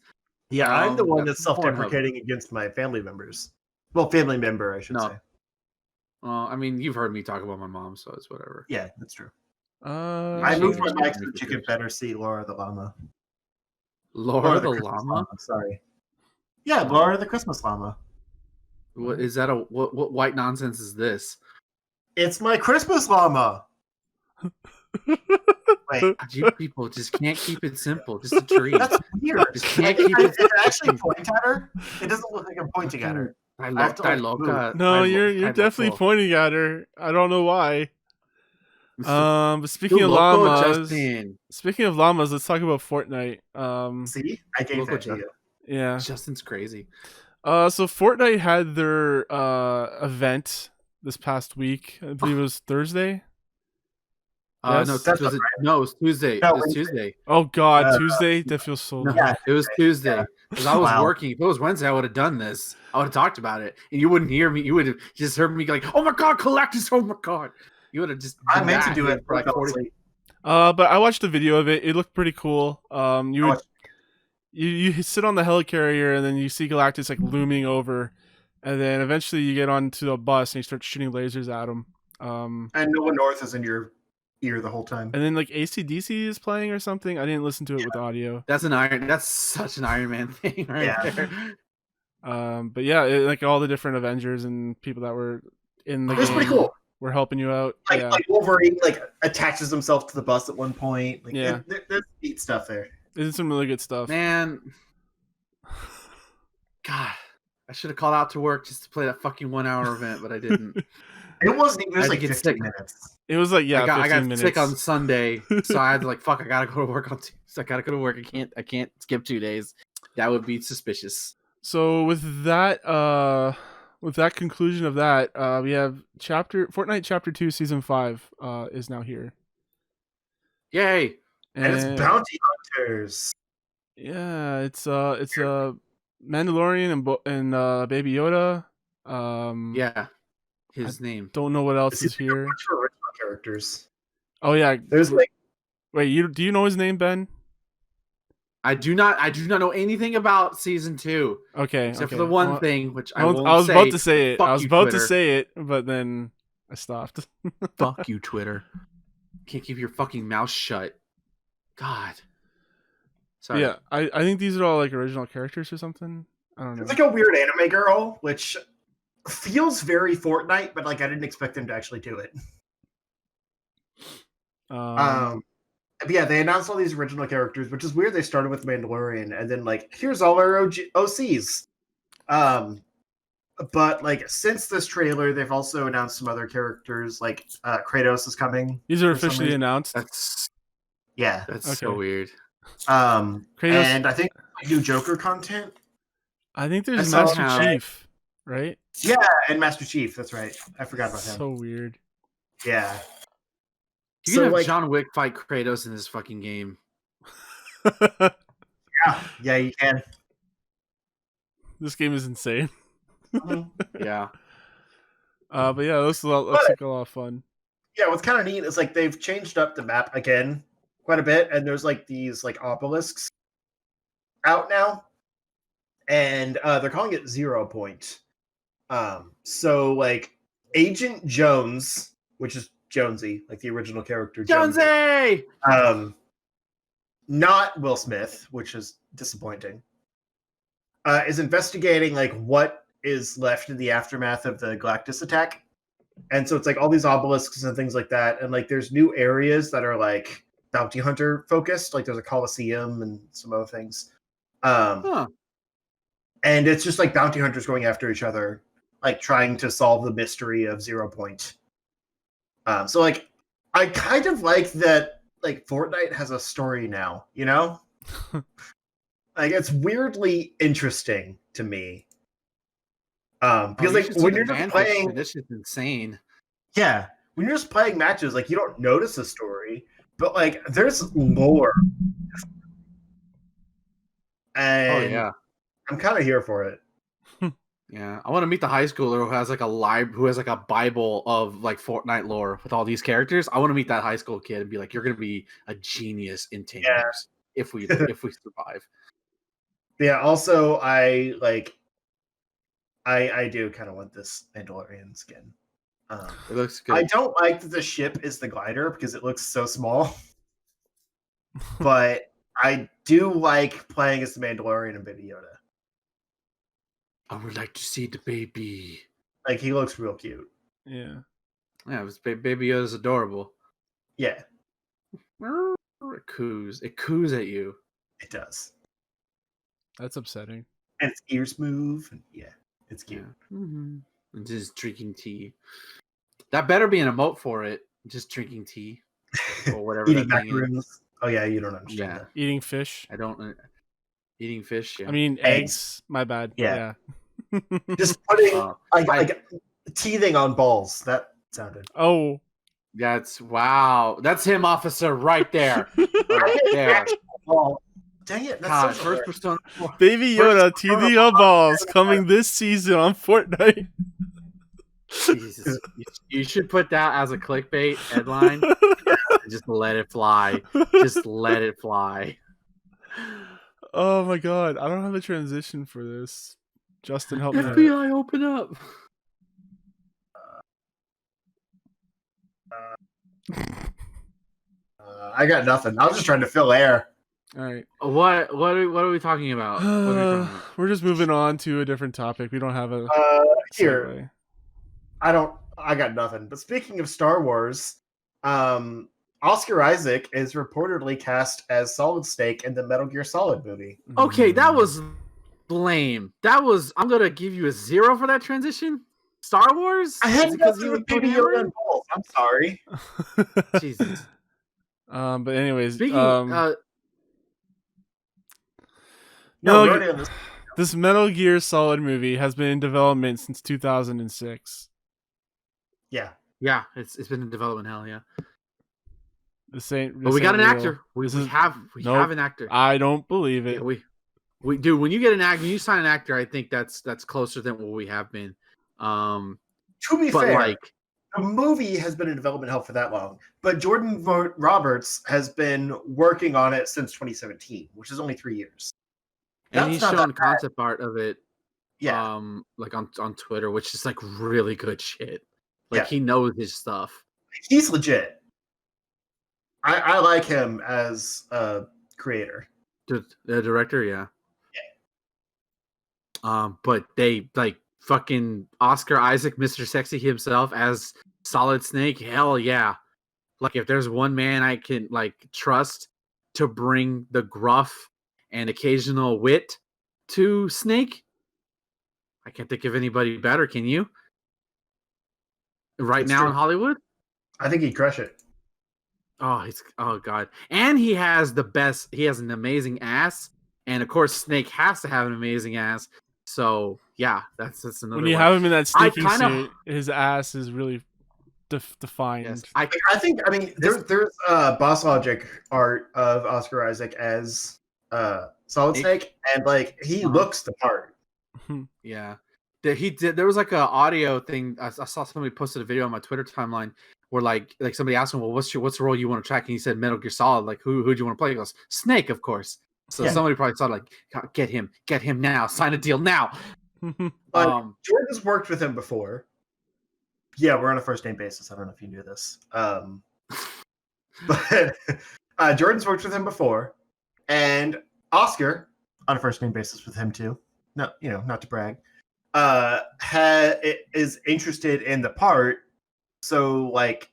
Yeah, I'm the one that's self-deprecating against my family members. Well, family member, I should say. Well, I mean, you've heard me talk about my mom, so it's whatever. Yeah, that's true. I moved my mic so you could better see Laura the llama. Laura the llama? Sorry. Yeah, Laura the Christmas llama. What is that? What white nonsense is this? It's my Christmas llama. Wait. You people just can't keep it simple. Just a tree. That's weird. Just can't keep If it. I actually point at her, it doesn't look like I'm pointing at her. I have to, like, move. No, you're definitely pointing at her. I don't know why. But speaking of llamas, let's talk about Fortnite. See, I gave that to you. Yeah, Justin's crazy. So Fortnite had their event this past week. I believe it was Thursday. Yes? No, it was Tuesday. No, it was Tuesday. Oh God, Tuesday? That feels so. No, yeah, it was Tuesday because I was working. If it was Wednesday, I would have done this. I would have talked about it, and you wouldn't hear me. You would have just heard me like, "Oh my God, Galactus! Oh my God!" You would have just. I meant to do it for like 40. But I watched the video of it. It looked pretty cool. You sit on the helicarrier and then you see Galactus like looming over, and then eventually you get onto a bus and you start shooting lasers at him. And Noah North is in your ear the whole time. And then like AC/DC is playing or something. I didn't listen to it with audio. That's such an Iron Man thing, right there. But yeah, like all the different Avengers and people that were in the game. It's pretty cool. We're helping you out. Like Wolverine like attaches himself to the bus at one point. Like, yeah, there's neat stuff there. There's some really good stuff. Man, God, I should have called out to work just to play that fucking 1 hour event, but I didn't. It wasn't even. It was like 15 minutes. It was like I got minutes. sick on Sunday, so I had to like fuck. I gotta go to work I gotta go to work. I can't skip 2 days. That would be suspicious. So with that conclusion of that, we have Fortnite Chapter 2 Season 5 is now here. Yay! And it's Bounty Hunters. Yeah, it's Mandalorian and Baby Yoda. Yeah, his name. Don't know what else is here. A bunch of original characters. Oh yeah, there's like. Wait, do you know his name, Ben? I do not know anything about season 2. Okay, except for the one thing, which I won't I was say. about to say it. Fuck I was you, about Twitter. to say it, but then I stopped. Fuck you, Twitter. Can't keep your fucking mouth shut. God. Sorry. Yeah, I think these are all like original characters or something. I don't know. It's like a weird anime girl, which feels very Fortnite, but like I didn't expect them to actually do it. But yeah, they announced all these original characters, which is weird. They started with Mandalorian, and then like, here's all our OCs. But like, since this trailer, they've also announced some other characters. Like Kratos is coming. These are officially announced. That's okay. So weird. Kratos, and I think new Joker content. I think there's Master Chief, right? Yeah, and Master Chief. That's right. I forgot about him. So weird. Yeah. You can have John Wick fight Kratos in this fucking game. Yeah, you can. This game is insane. Yeah. But yeah, looks like a lot of fun. Yeah, what's kind of neat is like they've changed up the map again quite a bit, and there's like these like obelisks out now, and they're calling it 0 Point. So like Agent Jones, which is Jonesy, like the original character Jonesy. Not Will Smith, which is disappointing. Is investigating like what is left in the aftermath of the Galactus attack, and so it's like all these obelisks and things like that, and like there's new areas that are like bounty hunter focused, like there's a Coliseum and some other things. And it's just like bounty hunters going after each other, like trying to solve the mystery of 0 Point. So like I kind of like that like Fortnite has a story now, you know? Like it's weirdly interesting to me. Because like when you're just playing, this is insane. Yeah, when you're just playing matches, like you don't notice a story, but like there's lore. And yeah, I'm kind of here for it. Yeah, I want to meet the high schooler who has like a Bible of like Fortnite lore with all these characters. I want to meet that high school kid and be like, "You're gonna be a genius in 10 years if we survive." Yeah. Also, I do kind of want this Mandalorian skin. It looks good. I don't like that the ship is the glider because it looks so small. But I do like playing as the Mandalorian and Baby Yoda. I would like to see the baby. Like he looks real cute. Yeah. Yeah, Baby Yoda's adorable. Yeah. It coos. It coos at you. It does. That's upsetting. And its ears move. And yeah, it's cute. Yeah. Mm-hmm. And just drinking tea. That better be an emote for it. Just drinking tea. Or whatever. Eating macaroons. Oh, yeah, you don't understand that. Eating fish. I don't. Eating fish. Yeah. I mean, eggs. My bad. Yeah. Just putting, teething on balls. That sounded. Oh. Wow. That's him, officer, right there. Right there. Oh, dang it. That's so first Persona 4. Baby Yoda teething on balls coming this season on Fortnite. Jesus. You should put that as a clickbait headline. Just let it fly. Just let it fly. Oh my god. I don't have a transition for this. Justin, help me out. FBI, open up. I got nothing. I was just trying to fill air. All right. What are we talking about? We're just moving on to a different topic. We don't have a here. I got nothing. But speaking of Star Wars, Oscar Isaac is reportedly cast as Solid Snake in the Metal Gear Solid movie. Okay, that was lame. I'm gonna give you a 0 for that transition. Star Wars? I had nothing to do with Baby Yoda and balls. I'm sorry. Jesus. But anyways, this Metal Gear Solid movie has been in development since 2006. Yeah, it's been in development. Hell yeah. But we got an actor. We have an actor. I don't believe it. Yeah, we do. When you get an actor, you sign an actor. I think that's closer than what we have been. To be fair, the movie has been in development hell for that long, but Jordan Roberts has been working on it since 2017, which is only 3 years. And he's shown concept art of it. Yeah. Like on Twitter, which is like really good shit. Like he knows his stuff. He's legit. I like him as a creator. The director, yeah. But they like fucking Oscar Isaac, Mr. Sexy himself as Solid Snake. Hell yeah. Like if there's one man I can like trust to bring the gruff and occasional wit to Snake, I can't think of anybody better. Can you? Right now in Hollywood? I think he'd crush it. Oh god. And he has an amazing ass. And of course Snake has to have an amazing ass. So yeah, that's another when you have him in that sneaking suit, his ass is really defined. Yes. I mean there's Boss Logic art of Oscar Isaac as Solid Snake, and like he looks the part. Yeah. There was like a audio thing. I saw somebody posted a video on my Twitter timeline where like somebody asked him, well, what's the role you want to track? And he said Metal Gear Solid. Like who do you want to play? He goes, Snake, of course. So somebody probably thought like, get him now, sign a deal now. Jordan's worked with him before. Yeah, we're on a first name basis. I don't know if you knew this. But Jordan's worked with him before, and Oscar on a first name basis with him too. No, not to brag. Is interested in the part, so like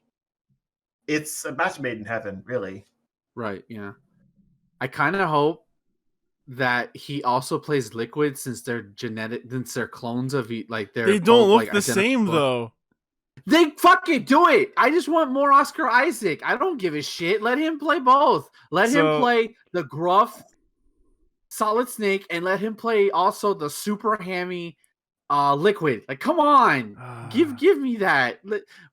it's a match made in heaven, really. Right, yeah. I kind of hope that he also plays Liquid since they're clones of like they don't look the same though. They fucking do it. I just want more Oscar Isaac. I don't give a shit. Let him play both. Let him play the gruff Solid Snake and let him play also the super hammy Liquid. Like, come on. Give me that.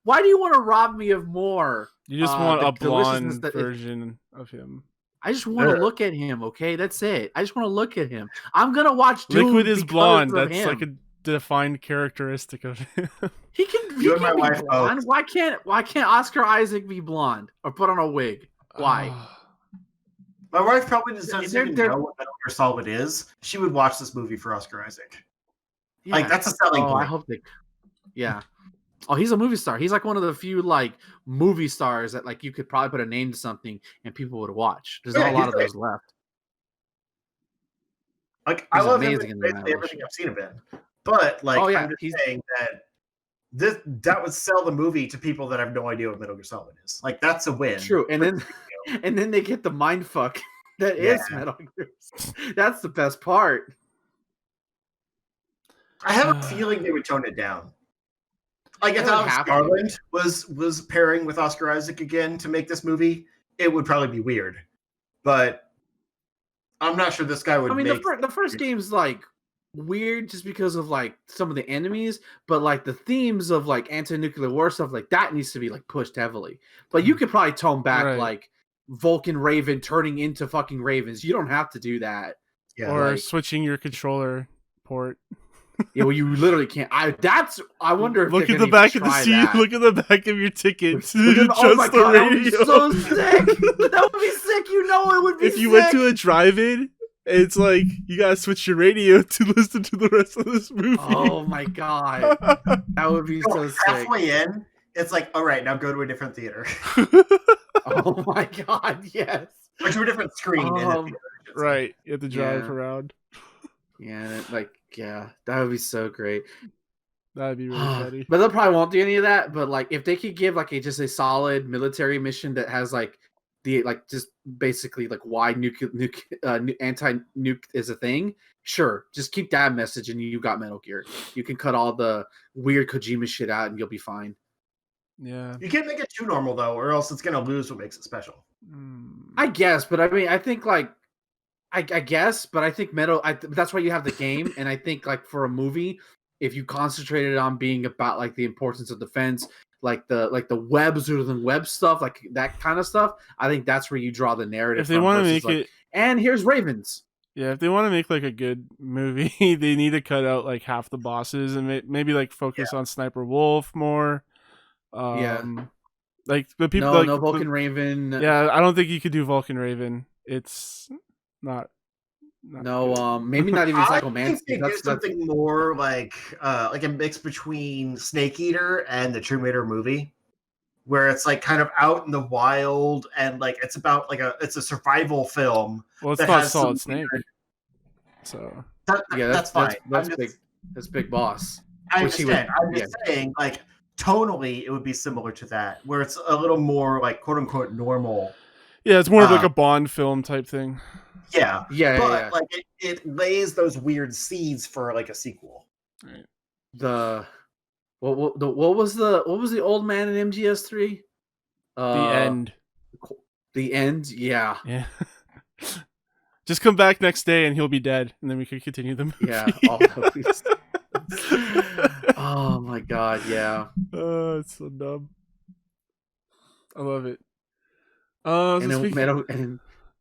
Why do you want to rob me of more? You just want a blonde version of him. I just want to look at him, okay? That's it. I just want to look at him. I'm going to watch Doom. Liquid is blonde. That's like a defined characteristic of him. He can be blonde. Why can't Oscar Isaac be blonde or put on a wig? Why? My wife probably doesn't even know what Metal Gear Solid is. She would watch this movie for Oscar Isaac. Yeah. Like that's a selling point. I hope they. Yeah. Oh, he's a movie star. He's like one of the few like movie stars that like you could probably put a name to something and people would watch. There's not a lot of those left. Like I love basically everything I've seen of him, but like I'm just saying that would sell the movie to people that have no idea what Metal Gear Solid is. Like that's a win. True, and and then they get the mind fuck that is Metal Gear. That's the best part. I have a feeling they would tone it down. Like if Alex Garland was pairing with Oscar Isaac again to make this movie, it would probably be weird. But I'm not sure this guy would. I mean, the first game's like weird just because of like some of the enemies, but like the themes of like anti-nuclear war stuff like that needs to be like pushed heavily. But you could probably tone back like Vulcan Raven turning into fucking ravens. You don't have to do that. Yeah, or like, switching your controller port. Yeah, well, you literally can't. I wonder if look at the back of the seat. That. Look at the back of your ticket. Oh my god, that would be so sick. That would be sick. You know, it would be. If you sick. went to a drive-in, it's like you gotta switch your radio to listen to the rest of this movie. Oh my god, that would be so sick. Halfway in, it's like, all right, now go to a different theater. Oh my god, yes. Or to a different screen. In the theater, right, you have to drive around. Yeah, like. Yeah, that would be so great. That'd be really funny. But they probably won't do any of that. But like, if they could give like just a solid military mission that has like the like just basically like why anti-nuke is a thing, sure, just keep that message and you got Metal Gear. You can cut all the weird Kojima shit out and you'll be fine. Yeah, you can't make it too normal though, or else it's gonna lose what makes it special. I guess, but I mean, I think like. I guess, but I think that's why you have the game, and I think like for a movie, if you concentrated on being about like the importance of defense, like the webs or the web stuff, like that kind of stuff, I think that's where you draw the narrative. If they want to make it, and here's Ravens. Yeah, if they want to make like a good movie, they need to cut out like half the bosses and maybe like focus on Sniper Wolf more. Like the people. No Vulcan Raven. Yeah, I don't think you could do Vulcan Raven. It's not no, maybe not even Psychomancy. That's something more like a mix between Snake Eater and the Tomb Raider movie, where it's like kind of out in the wild and like it's about like it's a survival film. Well, it's not Solid Snake, so that's fine. That's Big Boss. I understand. I'm just saying, like tonally, it would be similar to that, where it's a little more like quote unquote normal. Yeah, it's more of like a Bond film type thing. Yeah, but like it lays those weird seeds for like a sequel. Right. What was the old man in MGS3? The end. The end. Yeah. Yeah. Just come back next day and he'll be dead, and then we can continue the movie. Yeah. Oh my god. Yeah. Oh, it's so dumb. I love it.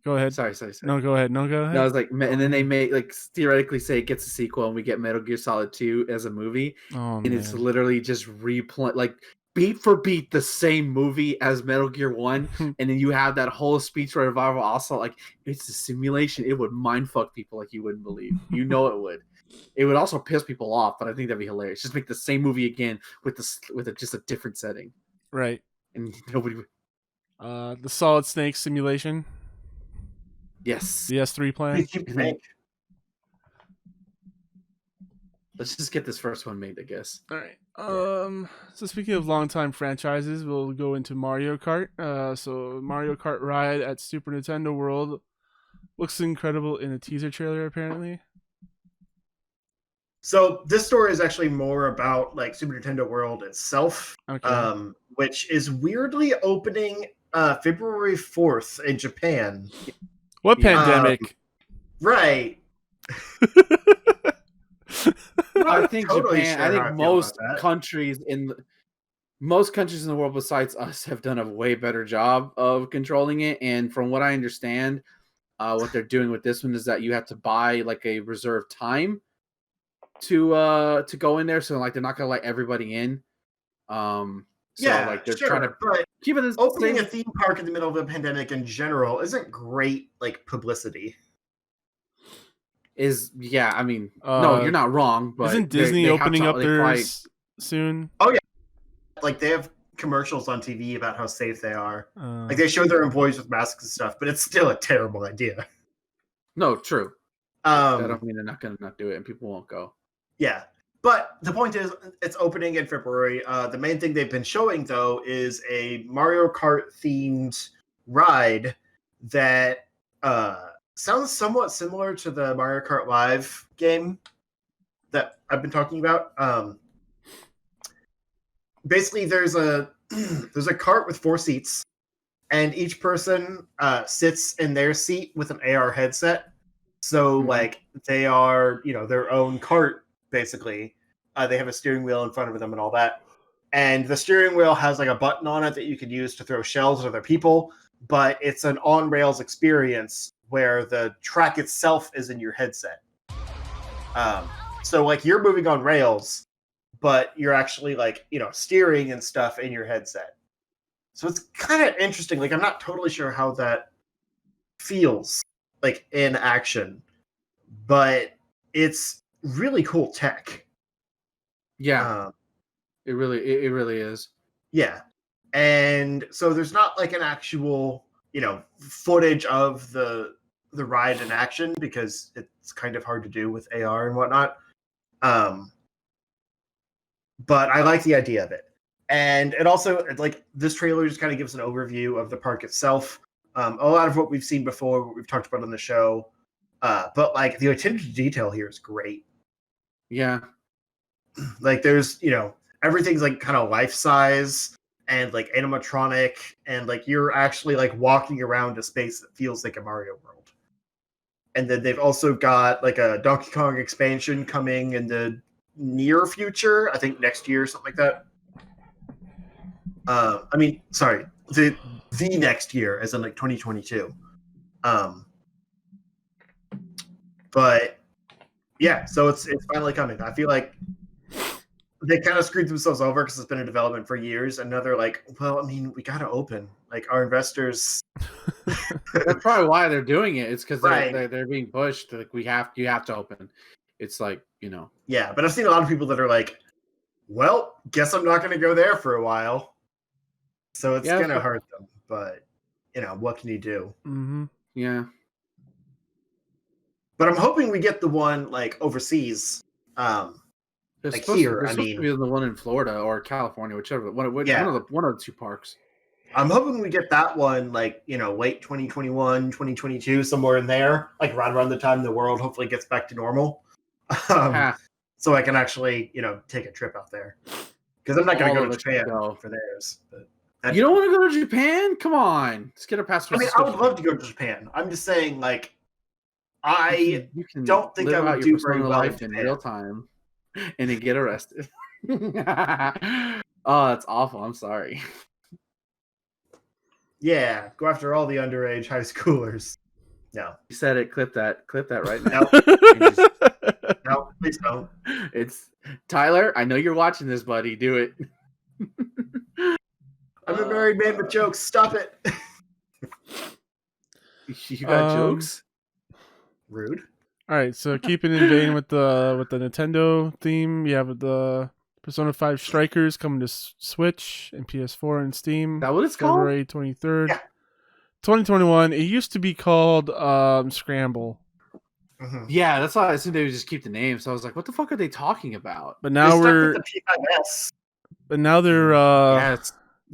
Go ahead. Sorry. No, go ahead. No, I was like, and then they may like theoretically say it gets a sequel, and we get Metal Gear Solid 2 as a movie, and it's literally just replay like beat for beat the same movie as Metal Gear 1, and then you have that whole speech revival. Also, like it's a simulation. It would mindfuck people like you wouldn't believe. You know it would. It would also piss people off, but I think that'd be hilarious. Just make the same movie again with just a different setting, right? And nobody would. The Solid Snake simulation. Yes. The S3 plan. Let's just get this first one made, I guess. All right. So speaking of longtime franchises, we'll go into Mario Kart. So Mario Kart Ride at Super Nintendo World looks incredible in a teaser trailer, apparently. So this story is actually more about like Super Nintendo World itself, which is weirdly opening February 4th in Japan. What pandemic? Right. I think totally Japan. I think most countries in the world besides us have done a way better job of controlling it. And from what I understand, what they're doing with this one is that you have to buy like a reserved time to go in there. So like they're not gonna let everybody in. Like they're trying to keep it as opening a theme park in the middle of a pandemic in general isn't great like publicity. I mean, no, you're not wrong. But isn't Disney opening up theirs soon? Oh yeah, like they have commercials on TV about how safe they are. Like they show their employees with masks and stuff, but it's still a terrible idea. No, true. That don't mean they're not gonna not do it and people won't go. Yeah. But the point is, it's opening in February. The main thing they've been showing, though, is a Mario Kart-themed ride that sounds somewhat similar to the Mario Kart Live game that I've been talking about. Basically, there's a cart with 4 seats, and each person sits in their seat with an AR headset. So like they are, their own cart basically. They have a steering wheel in front of them and all that. And the steering wheel has like a button on it that you can use to throw shells at other people, but it's an on-rails experience where the track itself is in your headset. So like you're moving on rails, but you're actually like, steering and stuff in your headset. So it's kind of interesting. Like I'm not totally sure how that feels like in action, but it's really cool tech. Yeah. It really is. Yeah. And so there's not like an actual, footage of the ride in action because it's kind of hard to do with AR and whatnot. But I like the idea of it. And it also, like, this trailer just kind of gives an overview of the park itself. A lot of what we've seen before, what we've talked about on the show. But, like, the attention to detail here is great. Yeah. Like, there's, everything's, like, kind of life-size and, like, animatronic. And, like, you're actually, like, walking around a space that feels like a Mario world. And then they've also got, like, a Donkey Kong expansion coming in the near future. I think next year or something like that. The next year, as in like 2022. But yeah, so it's finally coming. I feel like they kind of screwed themselves over because it's been in development for years, and now they're like, well, I mean, we got to open. Like our investors. That's probably why they're doing it. It's because Right. they're being pushed. Like you have to open. It's like, Yeah, but I've seen a lot of people that are like, well, guess I'm not going to go there for a while. So it's going to hurt them, but what can you do? Mm-hmm. Yeah. But I'm hoping we get the one like overseas. Like here, supposed to be the one in Florida or California, whichever. One of the two parks. I'm hoping we get that one like, late 2021, 2022, somewhere in there, like right around the time the world hopefully gets back to normal. So I can actually, take a trip out there. Because I'm not going to go to Japan for theirs. But you don't want to go to Japan? Come on. Let's get a passport. I mean, I would love to go to Japan. I'm just saying, like, I don't think I would do very well in real time and then get arrested. Oh, that's awful. I'm sorry. Yeah, go after all the underage high schoolers. No. You said it. Clip that right now. No, please don't. It's Tyler. I know you're watching this, buddy. Do it. I'm a married man with jokes. Stop it. You got jokes? Rude. All right, so keeping in vein with the Nintendo theme, you have the Persona 5 Strikers coming to Switch and PS4 and Steam. Is that what it's called? February 23rd, yeah. 2021. It used to be called Scramble. Mm-hmm. Yeah, that's why I assumed they would just keep the name. So I was like, what the fuck are they talking about? But now they're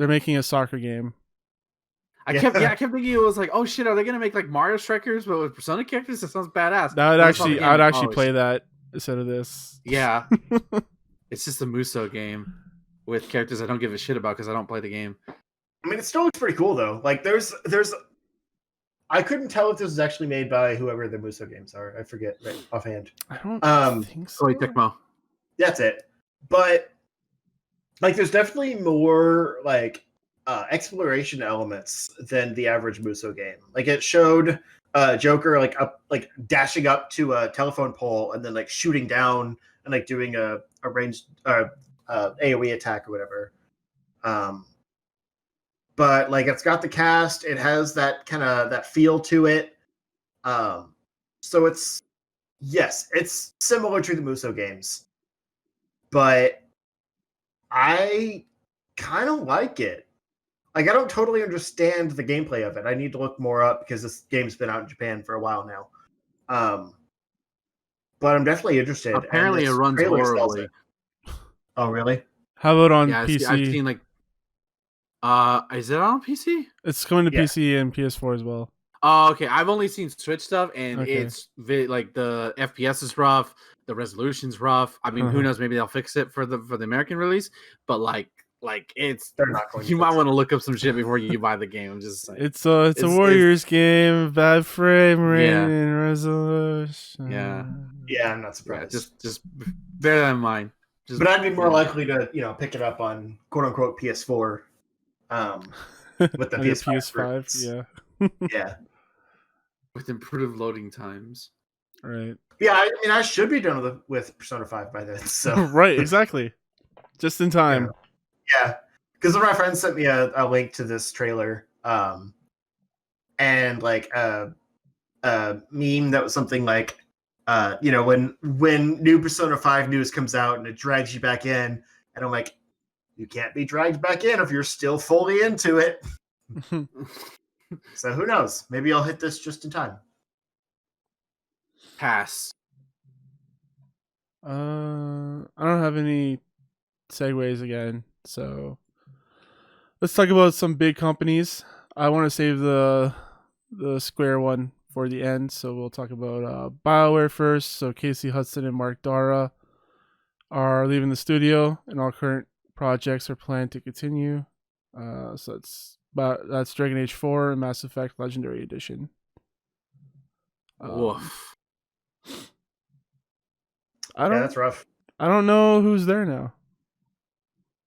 making a soccer game. I kept thinking it was like, oh shit, are they gonna make like Mario Strikers but with Persona characters? That sounds badass. I would actually play that instead of this. Yeah. It's just a Muso game with characters I don't give a shit about because I don't play the game. I mean, it still looks pretty cool though. Like there's I couldn't tell if this was actually made by whoever the Muso games are. I forget right offhand. I don't think so. Koei Tecmo. That's it. But like there's definitely more like exploration elements than the average Muso game. Like it showed Joker like dashing up to a telephone pole and then like shooting down and like doing a ranged AoE attack or whatever. But like it's got the cast, it has that kind of that feel to it. So it's similar to the Muso games, but I kind of like it. Like I don't totally understand the gameplay of it. I need to look more up because this game's been out in Japan for a while now. But I'm definitely interested. Apparently, it runs horribly. Oh, really? How about on PC? I've seen like. Is it on PC? It's coming to PC and PS4 as well. Oh, okay. I've only seen Switch stuff, and Okay. it's like the FPS is rough, the resolution's rough. I mean, who knows? Maybe they'll fix it for the American release, but like it's they're not going. You might want to look up some shit before you buy the game. I'm just saying. It's a Warriors game, bad frame rate and resolution. Yeah, I'm not surprised. Just bear that in mind. But I'd be more likely to pick it up on quote unquote PS4, with the PS5. Yeah. With improved loading times. Right. Yeah, I mean, I should be done with Persona 5 by then. So right, exactly. Just in time. Yeah, because one of my friends sent me a link to this trailer, and like a meme that was something like, when new Persona 5 news comes out and it drags you back in, and I'm like, you can't be dragged back in if you're still fully into it. So who knows? Maybe I'll hit this just in time. Pass. I don't have any segues again, so let's talk about some big companies. I want to save the Square one for the end, so we'll talk about BioWare first. So Casey Hudson and Mark Darrah are leaving the studio, and all current projects are planned to continue. So that's Dragon Age 4 and Mass Effect Legendary Edition. Woof. That's rough. I don't know who's there now.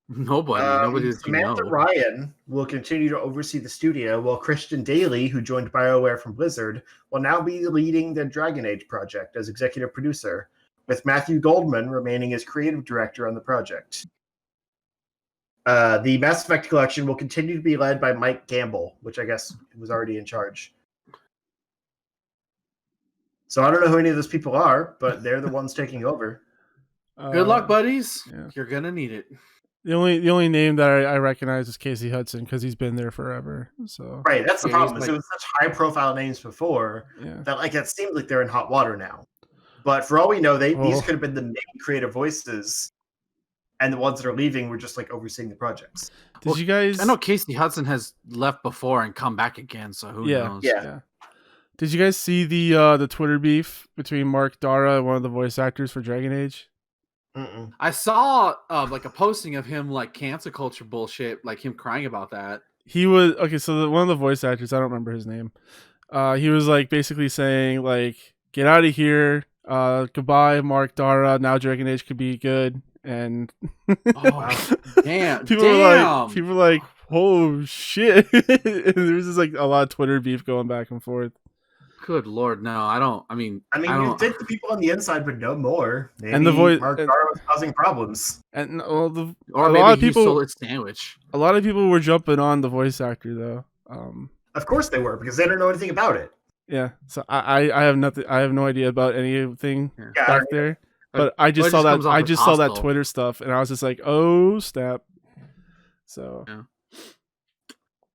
Nobody. Samantha Ryan will continue to oversee the studio, while Christian Daly, who joined BioWare from Blizzard, will now be leading the Dragon Age project as executive producer, with Matthew Goldman remaining as creative director on the project. The Mass Effect collection will continue to be led by Mike Gamble, which I guess was already in charge. So I don't know who any of those people are, but they're the ones taking over. Good luck, buddies. Yeah. You're gonna need it. The only name that I recognize is Casey Hudson because he's been there forever. So right, that's the problem. It was such high profile names before that it seemed like they're in hot water now. But for all we know, these could have been the main creative voices, and the ones that are leaving were just overseeing the projects. Did you guys? I know Casey Hudson has left before and come back again, so who knows? Yeah. Did you guys see the Twitter beef between Mark Darrah and one of the voice actors for Dragon Age? Mm-mm. I saw a posting of him cancel culture bullshit, him crying about that. He was so one of the voice actors, I don't remember his name. He was basically saying get out of here, goodbye Mark Darrah. Now Dragon Age could be good, and people were like, oh shit. There's just a lot of Twitter beef going back and forth. Good Lord, no! I don't. I mean, you'd think the people on the inside would know more. Maybe and the voice, Mark Darrah was causing problems, and or maybe a lot of people sold a sandwich. A lot of people were jumping on the voice actor, though. Of course they were, because they don't know anything about it. Yeah, so I have nothing. I have no idea about anything back there. But I just saw that. I just saw that Twitter stuff, and I was just like, "Oh snap!" So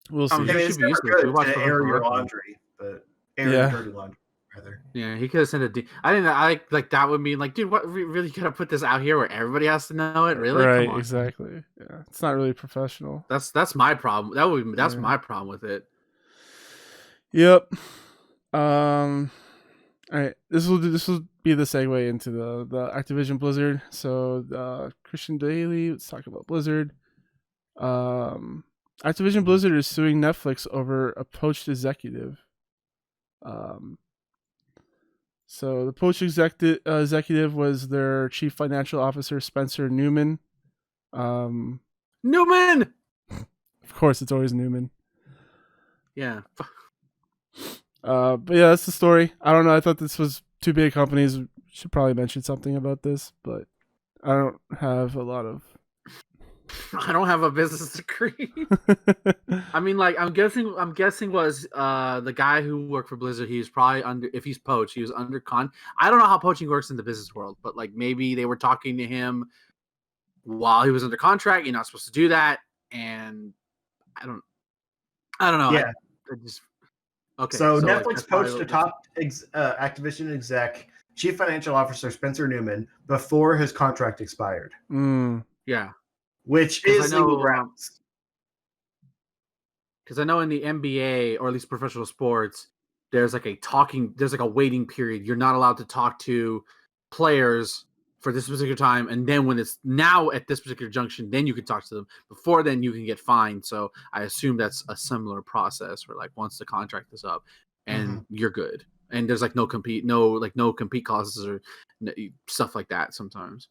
we'll see. It's never good to air your laundry, but. Dirty laundry, rather. Yeah, he could have sent a. I didn't. That would mean dude, what really gotta put this out here where everybody has to know it? Really? Right? Come on. Exactly. Yeah, it's not really professional. That's my problem. That's my problem with it. Yep. All right. This will be the segue into the Activision Blizzard. So Christian Daly. Let's talk about Blizzard. Activision Blizzard is suing Netflix over a poached executive. So the poached executive was their chief financial officer, Spencer Newman. Newman! Of course, it's always Newman. Yeah. But yeah, that's the story. I don't know. I thought this was two big companies. Should probably mention something about this, but I don't have a lot of. I don't have a business degree. I mean, I'm guessing was the guy who worked for Blizzard. He was probably if he's poached, he was under I don't know how poaching works in the business world, but maybe they were talking to him while he was under contract. You're not supposed to do that, and I don't know. Yeah. Okay. So Netflix poached a top Activision exec, chief financial officer Spencer Newman, before his contract expired. Mm. Yeah. Which is legal grounds. Because I know in the NBA, or at least professional sports, there's like a waiting period. You're not allowed to talk to players for this particular time, and then when it's now at this particular junction, then you can talk to them. Before then, you can get fined. So I assume that's a similar process where, like, once the contract is up, and you're good, and there's like no compete clauses or stuff like that sometimes.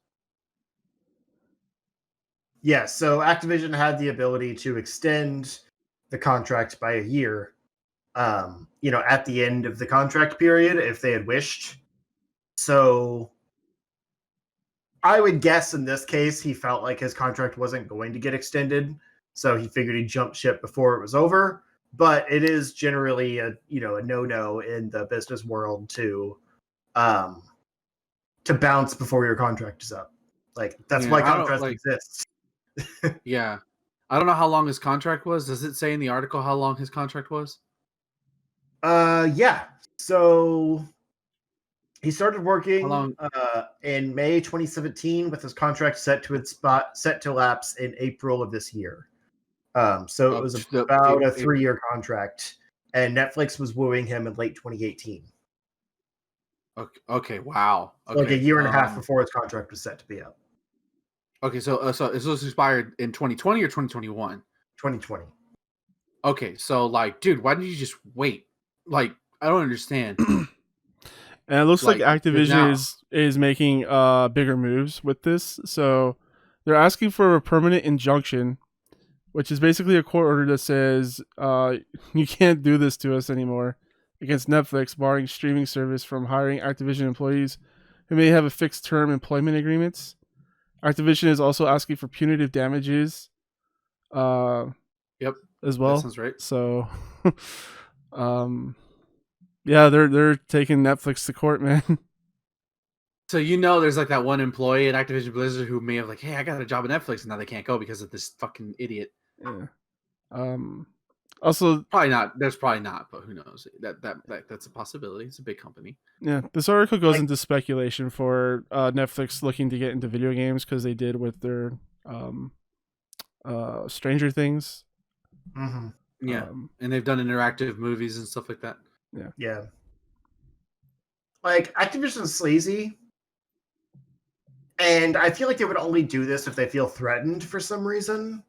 Yeah, so Activision had the ability to extend the contract by a year, at the end of the contract period if they had wished. So I would guess in this case he felt like his contract wasn't going to get extended, so he figured he'd jump ship before it was over. But it is generally a no-no in the business world to bounce before your contract is up. Like, that's why contracts exist. Yeah. I don't know how long his contract was. Does it say in the article how long his contract was? Yeah. So he started working in May 2017 with his contract set to lapse in April of this year. So it was about a 3-year contract, and Netflix was wooing him in late 2018. Okay. Wow. Okay. Like a year and a half before his contract was set to be up. Okay, so this was expired in 2020 or 2021? 2020. Okay, so like, dude, why didn't you just wait? Like, I don't understand. And it looks like Activision is making bigger moves with this. So they're asking for a permanent injunction, which is basically a court order that says you can't do this to us anymore, against Netflix, barring streaming service from hiring Activision employees who may have a fixed term employment agreements. Activision is also asking for punitive damages. Yep, as well. That sounds right. So, yeah, they're taking Netflix to court, man. So there's like that one employee at Activision Blizzard who may have like, hey, I got a job at Netflix, and now they can't go because of this fucking idiot. Yeah. Also, probably not. There's probably not, but who knows? That's a possibility. It's a big company. Yeah, this article goes into speculation for Netflix looking to get into video games because they did with their Stranger Things. Mm-hmm. Yeah, and they've done interactive movies and stuff like that. Yeah. Like, Activision's sleazy, and I feel like they would only do this if they feel threatened for some reason.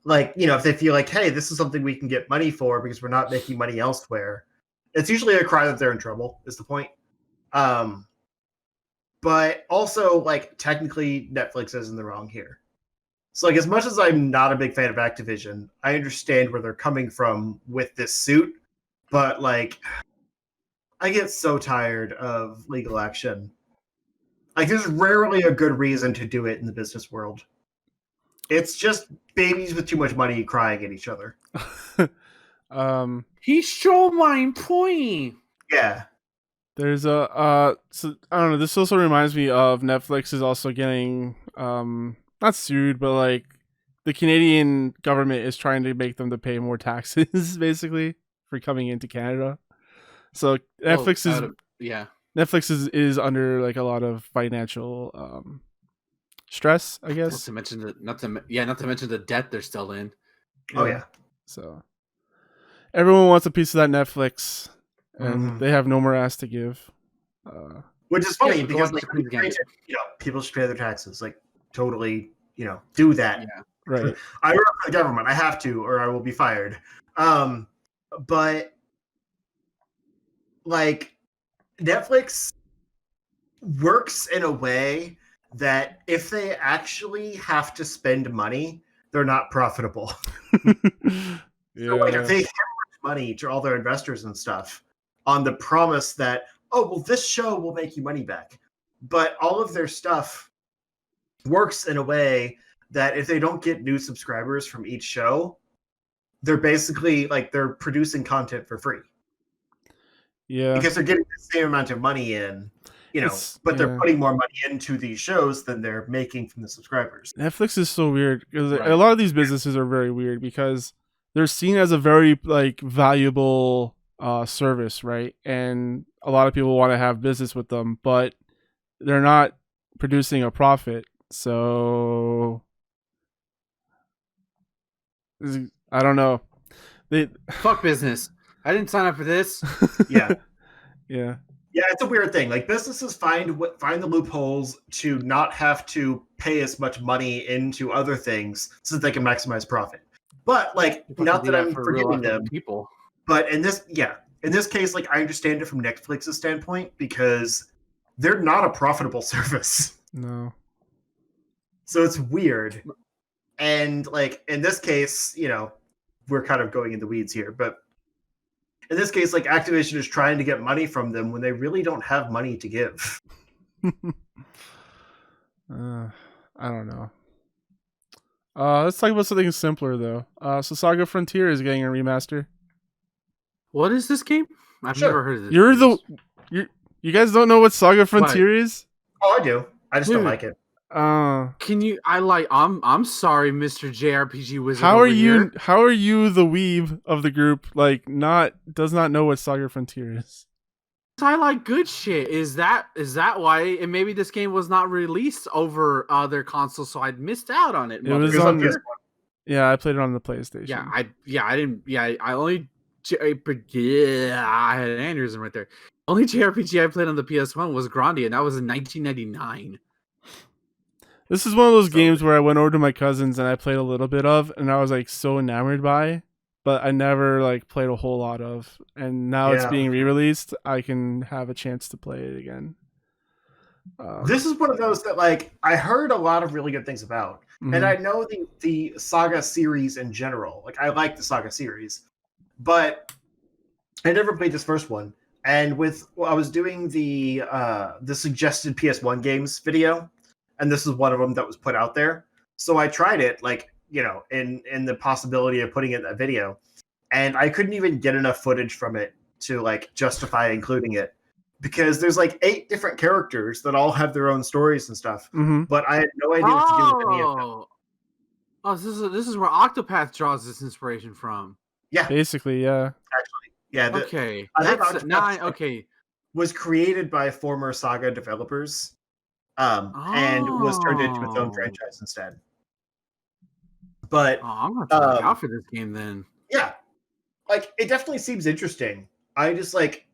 Like, if they feel like, hey, this is something we can get money for because we're not making money elsewhere. It's usually a cry that they're in trouble, is the point. But also, like, technically, Netflix is in the wrong here. So, like, as much as I'm not a big fan of Activision, I understand where they're coming from with this suit. But, like, I get so tired of legal action. Like, there's rarely a good reason to do it in the business world. It's just babies with too much money crying at each other. He stole my point. Yeah. There's so I don't know. This also reminds me of Netflix is also getting not sued, but like the Canadian government is trying to make them to pay more taxes, basically, for coming into Canada. So Netflix Netflix is under like a lot of financial stress, I guess. Not to mention the debt they're still in. Oh yeah. So everyone wants a piece of that Netflix, and they have no more ass to give. Which is funny because people should pay their taxes. Like, totally, do that. Yeah. Right. I work for the government. I have to, or I will be fired. But like, Netflix works in a way that if they actually have to spend money, they're not profitable. So, like, if they hemorrhage money to all their investors and stuff on the promise that, oh, well, this show will make you money back. But all of their stuff works in a way that if they don't get new subscribers from each show, they're basically like they're producing content for free. Yeah. Because they're getting the same amount of money in, but they're putting more money into these shows than they're making from the subscribers. Netflix is so weird because a lot of these businesses are very weird because they're seen as a very like valuable service, right? And a lot of people want to have business with them, but they're not producing a profit. So I don't know. Fuck business. I didn't sign up for this. Yeah. Yeah. Yeah, it's a weird thing. Like businesses find the loopholes to not have to pay as much money into other things so that they can maximize profit. But like, not that I'm forgiving them, people. But in this case, like I understand it from Netflix's standpoint because they're not a profitable service. No. So it's weird. And like in this case, we're kind of going in the weeds here, but in this case, like Activision is trying to get money from them when they really don't have money to give. I don't know. Let's talk about something simpler though. So SaGa Frontier is getting a remaster. What is this game? I've never heard of this. You guys don't know what SaGa Frontier is? Oh, I do. I just don't like it. Can you? I'm sorry, Mr. JRPG Wizard. How are you the weeb of the group? Like, does not know what SaGa Frontier is? I like good shit. Is that why? And maybe this game was not released over other consoles, so I'd missed out on it. It was on PS1. Yeah, I played it on the PlayStation. I didn't. Yeah, I only. I had an aneurysm right there. Only JRPG I played on the PS1 was Grandia, and that was in 1999. This is one of those games where I went over to my cousins and I played a little bit of, and I was like so enamored by, but I never like played a whole lot of. And now it's being re-released, I can have a chance to play it again. This is one of those that like I heard a lot of really good things about, and I know the SaGa series in general. Like I like the SaGa series, but I never played this first one. And I was doing the suggested PS1 games video, and this is one of them that was put out there. So I tried it, like, in the possibility of putting it in that video, and I couldn't even get enough footage from it to like justify including it because there's like 8 different characters that all have their own stories and stuff. But I had no idea what to do with any of them. Oh, this is where Octopath draws this inspiration from. Yeah, basically, yeah. Actually, yeah. Okay, I think Octopath was created by former SaGa developers, and was turned into its own franchise instead. But I'm gonna try out for this game then. Yeah, like it definitely seems interesting. I just like,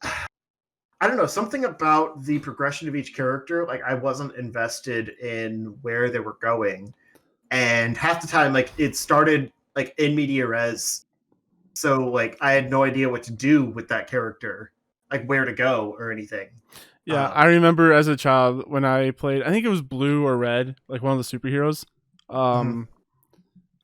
I don't know, something about the progression of each character. Like I wasn't invested in where they were going, and half the time, like it started like in media res, so like I had no idea what to do with that character, like where to go or anything. Yeah, I remember as a child when I played, I think it was Blue or Red, like one of the superheroes.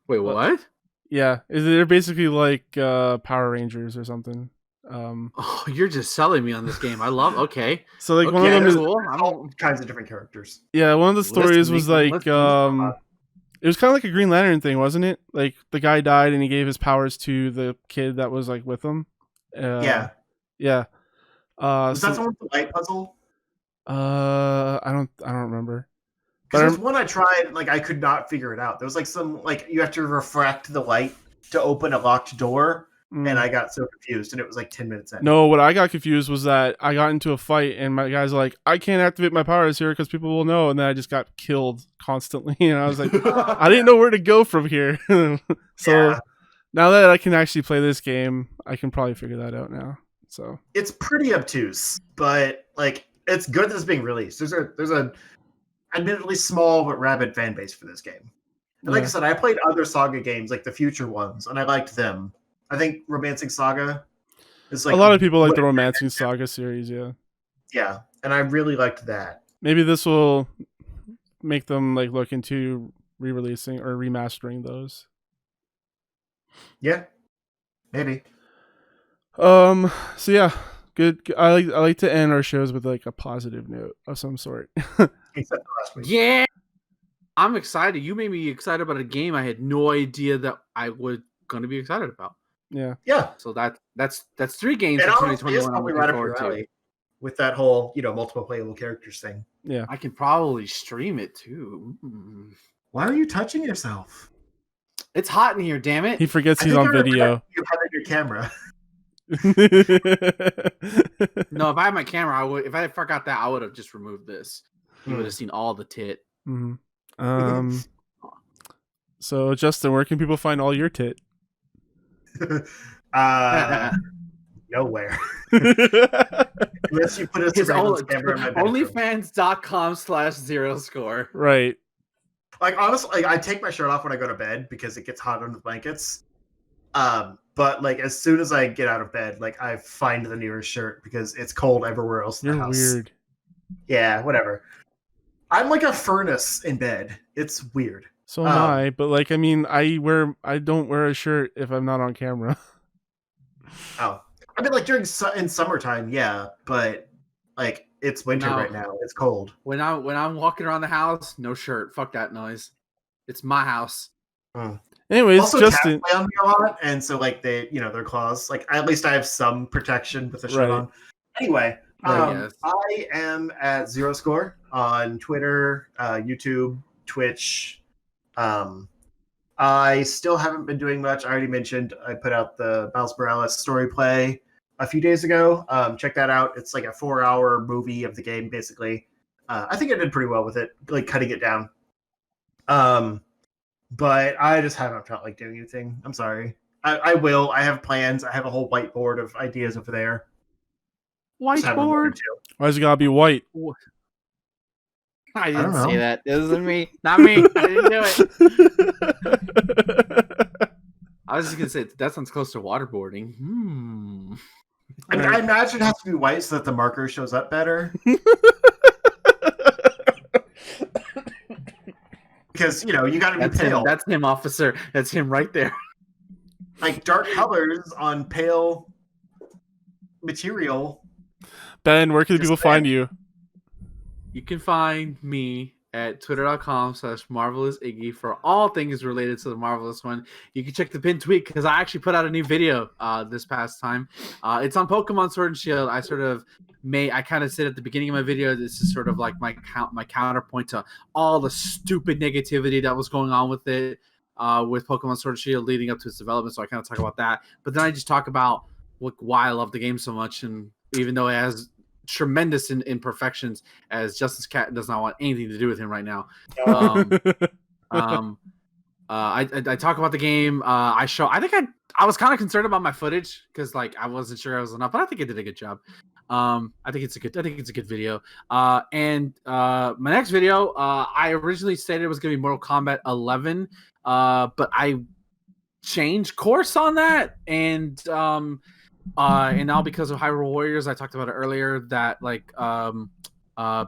Wait, what? Yeah, they're basically like Power Rangers or something. Oh, you're just selling me on this game. I love. Okay, so like one of them is all kinds of different characters. Yeah, one of the stories was like it was kind of like a Green Lantern thing, wasn't it? Like the guy died and he gave his powers to the kid that was like with him. Yeah. Was that someone with the light puzzle? I don't remember. Because there's one I tried, like I could not figure it out. There was like some like you have to refract the light to open a locked door, and I got so confused, and it was like 10 minutes in. No, what I got confused was that I got into a fight, and my guys were like, I can't activate my powers here because people will know, and then I just got killed constantly, and I was like, I didn't know where to go from here. So now that I can actually play this game, I can probably figure that out now. So it's pretty obtuse, but like it's good that it's being released. There's a admittedly small but rabid fan base for this game. And like I said, I played other SaGa games, like the future ones, and I liked them. I think Romancing SaGa is like a lot of people like the Romancing SaGa series, yeah. Yeah, and I really liked that. Maybe this will make them like look into re-releasing or remastering those. Yeah, maybe. So yeah, good. I like to end our shows with like a positive note of some sort. Except for last week. Yeah, I'm excited. You made me excited about a game I had no idea that I was going to be excited about. Yeah. So that's 3 games in 2021. I'm looking forward to with that whole multiple playable characters thing. Yeah, I can probably stream it too. Why are you touching yourself? It's hot in here. Damn it! He forgets he's on video. You have your camera. No, if I had my camera, I would. If I forgot that, I would have just removed this. You would have seen all the tit. So Justin, where can people find all your tit? Nowhere. Unless you put a surveillance camera in my bedroom. Onlyfans.com/0score. Right. Like, honestly, I take my shirt off when I go to bed because it gets hot under the blankets. But like as soon as I get out of bed, like I find the nearest shirt because it's cold everywhere else in the house. You're weird. Yeah, whatever. I'm like a furnace in bed. It's weird. So am I, but like I mean, I don't wear a shirt if I'm not on camera. Oh, I mean, like in summertime, yeah, but like it's winter right now. It's cold. When I'm walking around the house, no shirt. Fuck that noise. It's my house. Anyways, also, Justin, cats play on me a lot, and so like their claws. Like at least I have some protection with the shirt on. Anyway, I am at 0 Score on Twitter, YouTube, Twitch. I still haven't been doing much. I already mentioned I put out the Miles Morales story play a few days ago. Check that out. It's like a 4-hour movie of the game, basically. I think I did pretty well with it, like cutting it down. But I just haven't felt like doing anything. I'm sorry. I will. I have plans. I have a whole whiteboard of ideas over there. Whiteboard? Why's it gotta be white? I didn't say that. It wasn't me. Not me. I didn't do it. I was just gonna say that sounds close to waterboarding. I mean, I imagine it has to be white so that the marker shows up better. Because you got to be pale. That's him, officer. That's him right there. Like dark colors on pale material. Ben, where can people find you? You can find me at twitter.com/marvelousiggy for all things related to the Marvelous One. You can check the pinned tweet because I actually put out a new video this past time. It's on Pokemon Sword and Shield. I kind of said at the beginning of my video, this is sort of like my counterpoint to all the stupid negativity that was going on with it, with Pokemon Sword and Shield leading up to its development. So I kind of talk about that. But then I just talk about why I love the game so much. And even though it has tremendous imperfections, as Justice Cat does not want anything to do with him right now. I talk about the game. I was kind of concerned about my footage because like I wasn't sure I was enough, but I think I did a good job. I think it's a good video. And my next video, I originally stated it was going to be Mortal Kombat 11, but I changed course on that, and now because of Hyrule Warriors, I talked about it earlier, that like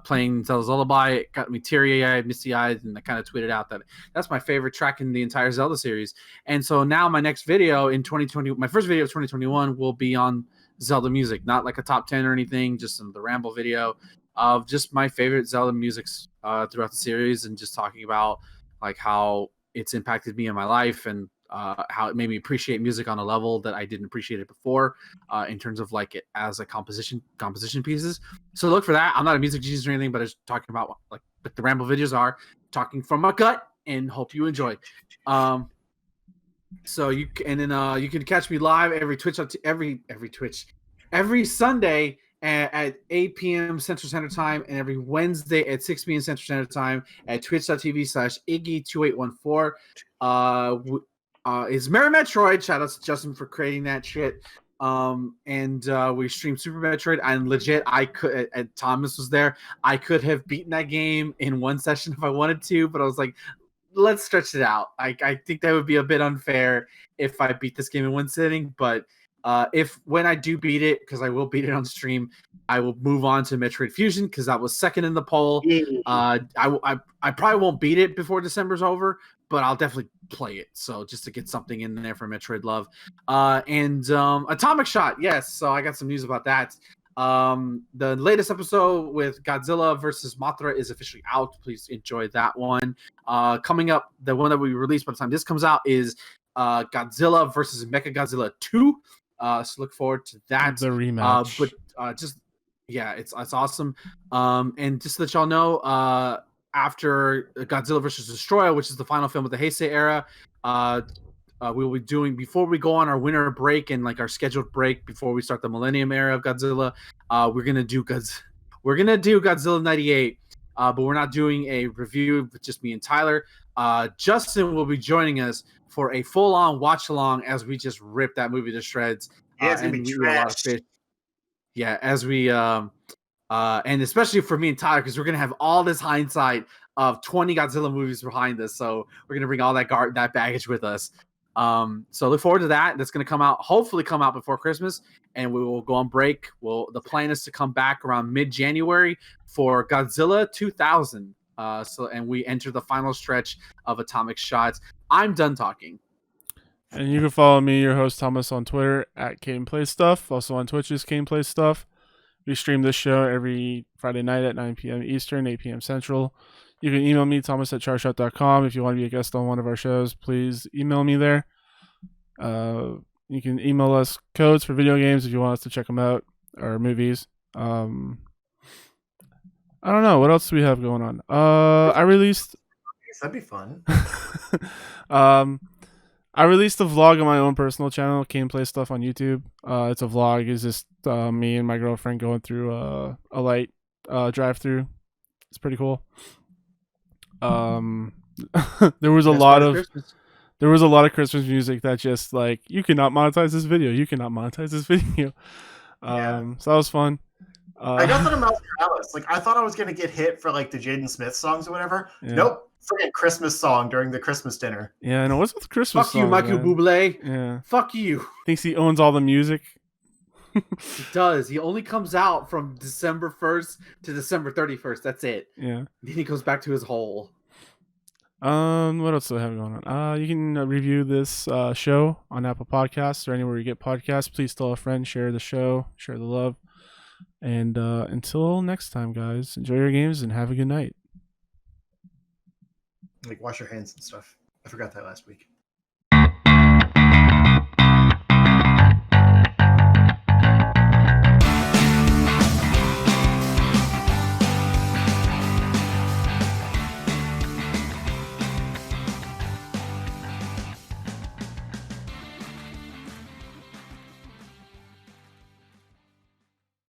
playing Zelda's Lullaby, it got me teary-eyed, misty-eyed, and I kind of tweeted out that that's my favorite track in the entire Zelda series. And so now my next video in 2020, my first video of 2021 will be on Zelda music, not like a top 10 or anything, just the ramble video of just my favorite Zelda musics throughout the series, and just talking about like how it's impacted me in my life, and how it made me appreciate music on a level that I didn't appreciate it before, in terms of like it as a composition pieces. So look for that. I'm not a music genius or anything, but it's talking about like the ramble videos are talking from my gut, and hope you enjoy. So you can catch me live every Sunday at 8 p.m. Central Standard Time, and every Wednesday at 6 p.m. Central Standard Time at twitch.tv/Iggy2814. It's Merry Metroid. Shout out to Justin for creating that shit. And we stream Super Metroid, and legit, and Thomas was there. I could have beaten that game in one session if I wanted to, but I was like, let's stretch it out. I think that would be a bit unfair if I beat this game in one sitting, but when I do beat it, because I will beat it on stream, I will move on to Metroid Fusion because that was second in the poll. I probably won't beat it before December's over, but I'll definitely play it. So just to get something in there for Metroid love. And Atomic Shot, yes. So I got some news about that. The latest episode with Godzilla versus Mothra is officially out. Please enjoy that one. Coming up, the one that we released by the time this comes out is Godzilla versus Mechagodzilla 2. So look forward to that. The rematch. It's awesome. And just to let y'all know, after Godzilla vs. Destroyer, which is the final film of the Heisei era, we will be doing, before we go on our winter break and like our scheduled break before we start the Millennium era of Godzilla, we're gonna do Godzilla 98. But we're not doing a review with just me and Tyler. Justin will be joining us for a full-on watch-along as we just rip that movie to shreds. Yeah, it's gonna be trash. A lot of fish. Yeah, as we and especially for me and Tyler, because we're gonna have all this hindsight of 20 Godzilla movies behind us, so we're gonna bring all that baggage with us. So look forward to that. That's gonna hopefully come out before Christmas, and we will go on break. The plan is to come back around mid-January for Godzilla 2000. And we enter the final stretch of Atomic Shots. I'm done talking. And you can follow me, your host Thomas, on Twitter at Gameplay Stuff. Also on Twitch is Gameplay Stuff. We stream this show every Friday night at 9 p.m. Eastern, 8 p.m. Central. You can email me, thomas@charshot.com. If you want to be a guest on one of our shows, please email me there. You can email us codes for video games if you want us to check them out, or movies. I don't know. What else do we have going on? I released... That'd be fun. I released a vlog on my own personal channel, Gameplay Stuff on YouTube. It's a vlog. It's just me and my girlfriend going through a light drive-through. It's pretty cool. There was a lot of Christmas music that just like, you cannot monetize this video. You cannot monetize this video. So that was fun. I got that about Alice. Like, I thought I was gonna get hit for like the Jaden Smith songs or whatever. Yeah. Nope. Freaking Christmas song during the Christmas dinner. Yeah, I know. What's with Christmas songs? Fuck you, Michael Bublé. Yeah. Fuck you. Thinks he owns all the music. He does. He only comes out from December 1st to December 31st. That's it. Yeah. Then he goes back to his hole. What else do I have going on? You can review this show on Apple Podcasts or anywhere you get podcasts. Please tell a friend, share the show, share the love. And until next time, guys, enjoy your games and have a good night. Like, wash your hands and stuff. I forgot that last week.